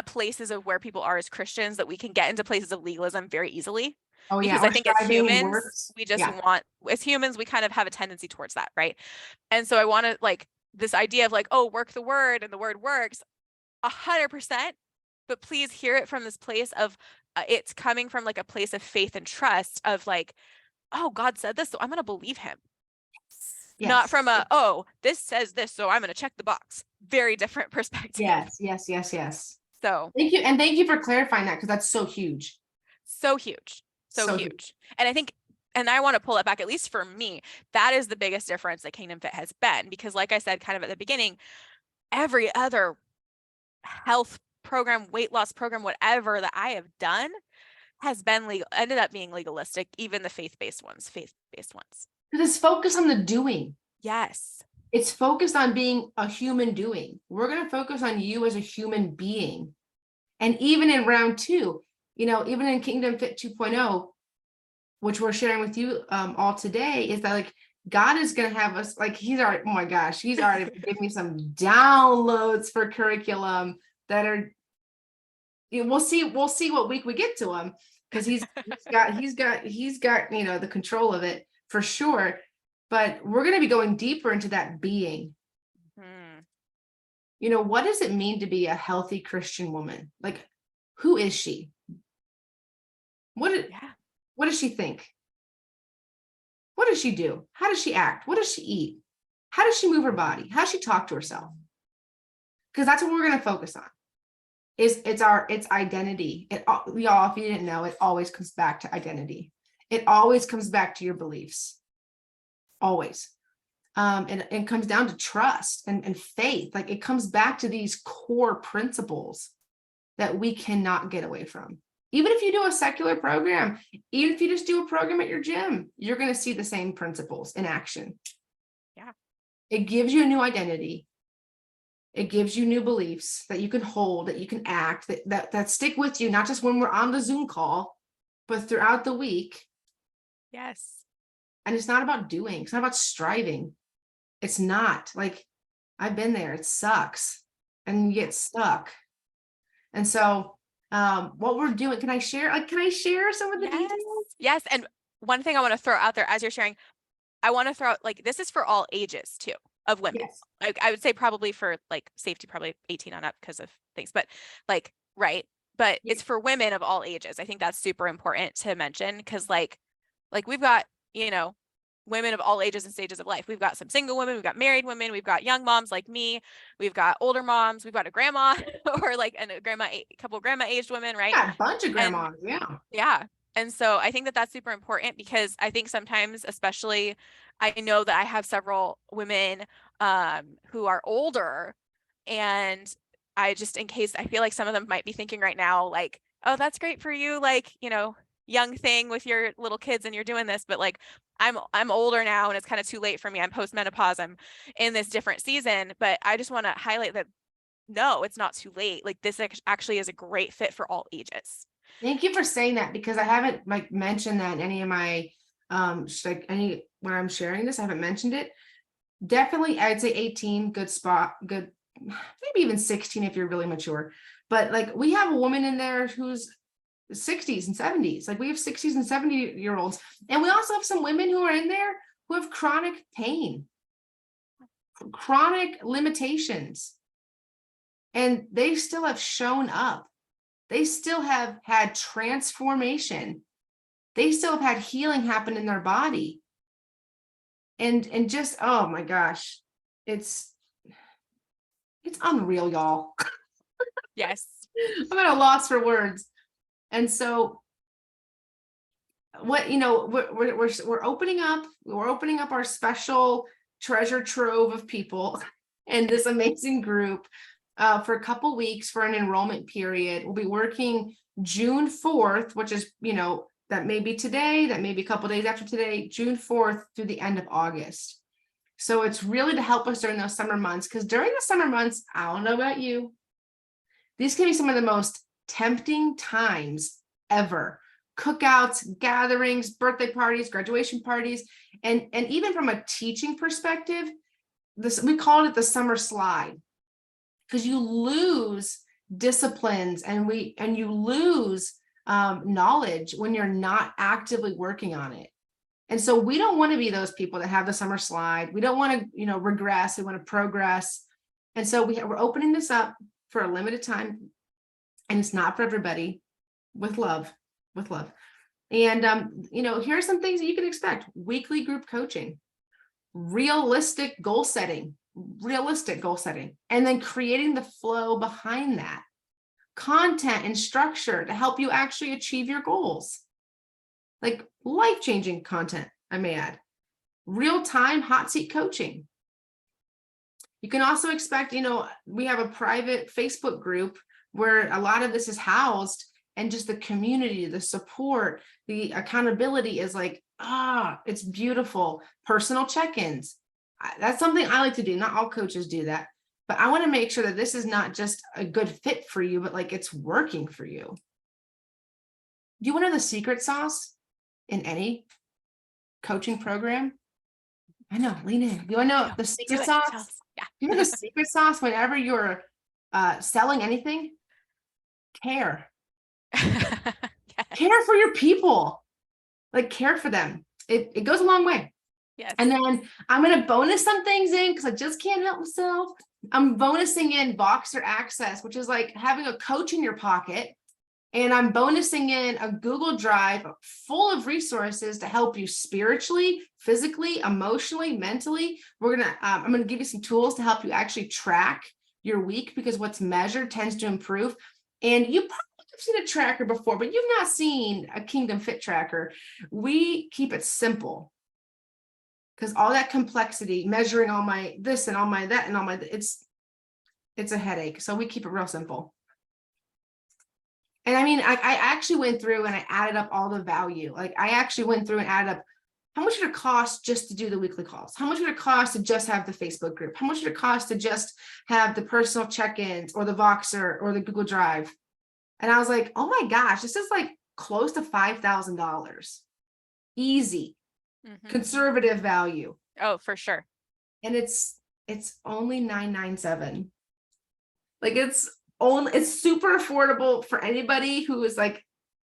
places of where people are as Christians, that we can get into places of legalism very easily. Oh yeah, Because I or think as striving and humans, works. we just Yeah. want, as humans, we kind of have a tendency towards that, right? And so I want to like this idea of like, oh, work the word and the word works 100%, but please hear it from this place of it's coming from like a place of faith and trust of like, oh, God said this, so I'm going to believe him. Not Yes. from a, oh, this says this, so I'm going to check the box. Very different perspective. Yes. Yes. Yes. Yes. So Thank you. And thank you for clarifying that, because that's so huge. so huge, so So huge. huge. And I think, and I want to pull it back, at least for me, that is the biggest difference that Kingdom Fit has been, because like I said, kind of at the beginning, every other health program, weight loss program, whatever that I have done has been legal, ended up being legalistic, even the faith-based ones. Because it's focused on the doing. Yes. It's focused on being a human doing. We're going to focus on you as a human being. And even in round two, even in Kingdom Fit 2.0, which we're sharing with you all today, is that like God is going to have us, like he's already, oh my gosh, he's already giving me some downloads for curriculum that are, we'll see what week we get to him, because he's got the control of it for sure. But we're going to be going deeper into that being. Hmm. What does it mean to be a healthy Christian woman? Like, who is she? Yeah. What does she think? What does she do? How does she act? What does she eat? How does she move her body? How does she talk to herself? Because that's what we're going to focus on. It's identity. Y'all, if you didn't know, it always comes back to identity. It always comes back to your beliefs. Always. And it comes down to trust and faith. Like it comes back to these core principles that we cannot get away from. Even if you do a secular program, even if you just do a program at your gym, you're going to see the same principles in action. Yeah. It gives you a new identity. It gives you new beliefs that you can hold, that you can act, that stick with you, not just when we're on the Zoom call, but throughout the week. Yes. And it's not about doing, it's not about striving. It's not. Like, I've been there. It sucks. And you get stuck. And so what we're doing, can I share some of the details? Yes. And one thing I want to throw out there as you're sharing, I want to throw out like this is for all ages too of women. Yes. Like I would say probably for like safety, probably 18 on up because of things, but like, right. But Yeah. it's for women of all ages. I think that's super important to mention because like we've got, women of all ages and stages of life. We've got some single women, we've got married women, we've got young moms like me, we've got older moms, we've got a grandma or like a couple of grandma aged women, right? Yeah, a bunch of And grandmas. Yeah. yeah. And so I think that that's super important because I think sometimes, especially, I know that I have several women who are older, and I just, in case, I feel like some of them might be thinking right now, like, oh, that's great for you, like, young thing with your little kids and you're doing this, but like, I'm older now and it's kind of too late for me. I'm postmenopause. I'm in this different season, but I just want to highlight that no, it's not too late. Like this actually is a great fit for all ages. Thank you for saying that, because I haven't like mentioned that in any of my when I'm sharing this, I haven't mentioned it. Definitely, I'd say 18, good spot, good, maybe even 16 if you're really mature. But like we have a woman in there who's 60s and 70s. Like we have 60s and 70-year-olds. And we also have some women who are in there who have chronic pain, chronic limitations. And they still have shown up. They still have had transformation. They still have had healing happen in their body. And just, oh my gosh, it's unreal, y'all. Yes. I'm at a loss for words. And so what, we're opening up our special treasure trove of people in this amazing group for a couple weeks for an enrollment period. We'll be working June 4th, which is, that may be today, that may be a couple days after today, June 4th through the end of August. So it's really to help us during those summer months, because during the summer months, I don't know about you, these can be some of the most tempting times ever. Cookouts, gatherings, birthday parties, graduation parties, and even from a teaching perspective, we called it the summer slide, because you lose disciplines and you lose knowledge when you're not actively working on it. And so we don't want to be those people that have the summer slide. We don't want to, regress. We want to progress. And so we're opening this up for a limited time, and it's not for everybody, with love. And, here are some things that you can expect: weekly group coaching, realistic goal setting, and then creating the flow behind that, content and structure to help you actually achieve your goals, like life-changing content, I may add, real-time hot seat coaching. You can also expect, we have a private Facebook group where a lot of this is housed, and just the community, the support, the accountability is like, it's beautiful. Personal check-ins. That's something I like to do. Not all coaches do that, but I want to make sure that this is not just a good fit for you, but like it's working for you. Do you want to know the secret sauce in any coaching program? I know, lean in. You want to know the secret sauce? Yeah. You know the secret sauce whenever you're selling anything? Care. Yes. Care for your people. Like, care for them. It goes a long way. Yes. And then I'm going to bonus some things in, because I just can't help myself. I'm bonusing in Boxer Access, which is like having a coach in your pocket. And I'm bonusing in a Google Drive full of resources to help you spiritually, physically, emotionally, mentally. I'm going to give you some tools to help you actually track your week, because what's measured tends to improve. And you probably have seen a tracker before, but you've not seen a Kingdom Fit tracker. We keep it simple, because all that complexity, measuring all my this and all my that and all my, it's a headache. So we keep it real simple. And I mean, I actually went through and I added up all the value. Like, I actually went through and added up how much would it cost just to do the weekly calls? How much would it cost to just have the Facebook group? How much would it cost to just have the personal check-ins or the Voxer or the Google Drive? And I was like, oh my gosh, this is like close to $5,000. Easy, conservative value. Oh, for sure. And it's only $997. Like, it's super affordable for anybody who is like,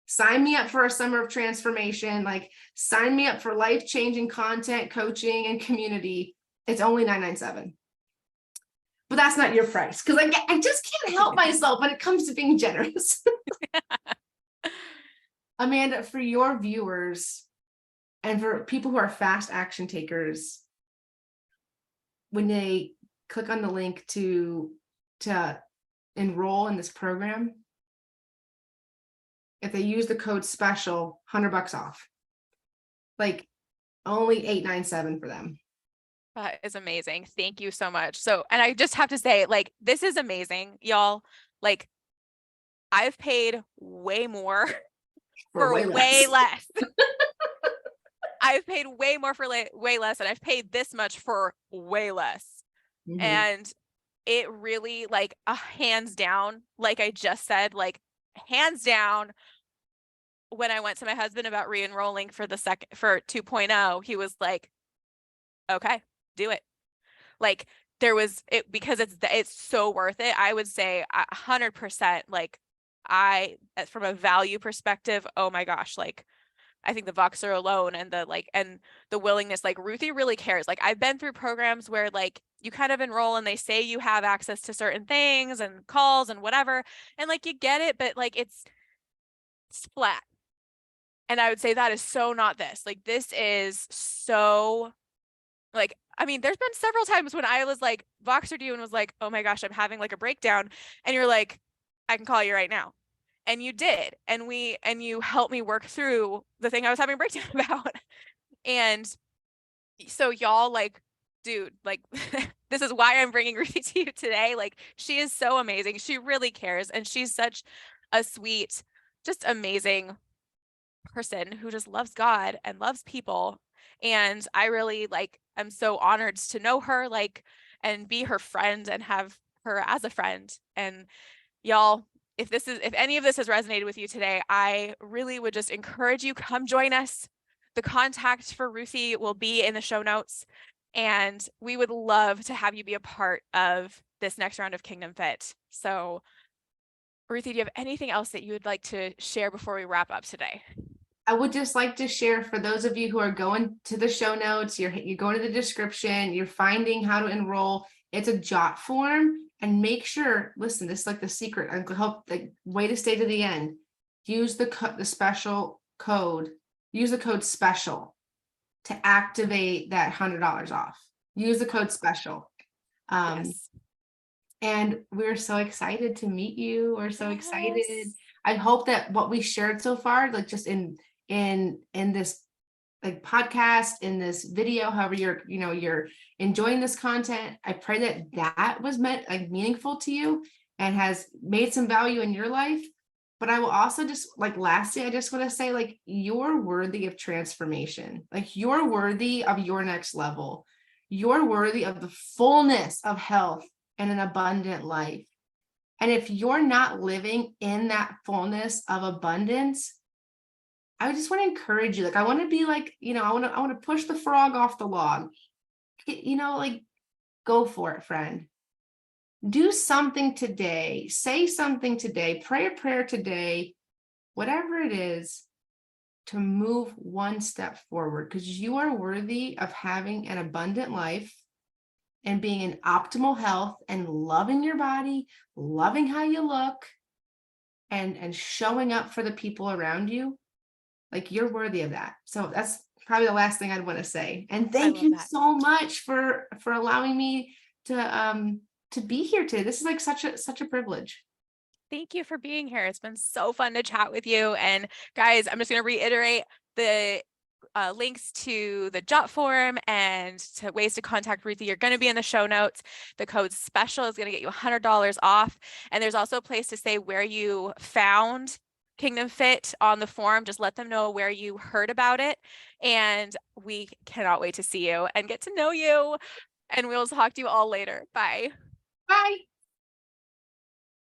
sign me up for a summer of transformation, like sign me up for life-changing content, coaching, and community. It's only $997. But that's not your price, because I just can't help myself when it comes to being generous. Amanda, for your viewers and for people who are fast action takers, when they click on the link to enroll in this program, if they use the code special, $100 off, like only $897 for them. That is amazing. Thank you so much. So, and I just have to say, like, this is amazing, y'all. Like, I've paid way more for way less. I've paid way more for way less, and I've paid this much for way less. Mm-hmm. And it really, like, hands down, like I just said, like, hands down, when I went to my husband about re-enrolling for 2.0, he was like, okay, do it. Like, there was it, because it's so worth it. I would say 100%, like from a value perspective, oh my gosh, like I think the Voxer alone and the willingness, like Ruthy really cares. Like I've been through programs where like you kind of enroll and they say you have access to certain things and calls and whatever, and like you get it, but like it's flat. And I would say that is so not this. Like this is so like, I mean, there's been several times when I was like Voxered you and was like, oh my gosh, I'm having like a breakdown. And you're like, I can call you right now. And you did. And you helped me work through the thing I was having a breakdown about. And so y'all like, dude, like this is why I'm bringing Ruthie to you today. Like she is so amazing. She really cares. And she's such a sweet, just amazing person who just loves God and loves people. And I really like, I'm so honored to know her, like, and be her friend and have her as a friend. And y'all, if any of this has resonated with you today, I really would just encourage you, come join us. The contact for Ruthy will be in the show notes. And we would love to have you be a part of this next round of Kingdom Fit. So Ruthy, do you have anything else that you would like to share before we wrap up today? I would just like to share for those of you who are going to the show notes, you're going to the description, you're finding how to enroll. It's a Jotform, and make sure, listen, this is like the secret. I hope the way to stay to the end. Use the special code. Use the code special to activate that $100 off. Use the code special. Yes. And we're so excited to meet you. We're so excited. Yes. I hope that what we shared so far, like just in this like podcast, in this video, however you're enjoying this content, I pray that that was meant like meaningful to you and has made some value in your life. But I will also just like lastly, I just want to say like you're worthy of transformation. Like you're worthy of your next level. You're worthy of the fullness of health and an abundant life. And if you're not living in that fullness of abundance, I just want to encourage you. Like, I want to be like, I want to push the frog off the log. Like, go for it, friend. Do something today. Say something today. Pray a prayer today. Whatever it is, to move one step forward, because you are worthy of having an abundant life and being in optimal health and loving your body, loving how you look, and showing up for the people around you. Like you're worthy of that. So that's probably the last thing I'd want to say. And thank you so much for allowing me to be here today. This is like such a privilege. Thank you for being here. It's been so fun to chat with you. And guys, I'm just going to reiterate the links to the Jotform and to ways to contact Ruthy. You're going to be in the show notes. The code special is going to get you $100 off. And there's also a place to say where you found Kingdom Fit on the form. Just let them know where you heard about it. And we cannot wait to see you and get to know you. And we'll talk to you all later. Bye. Bye.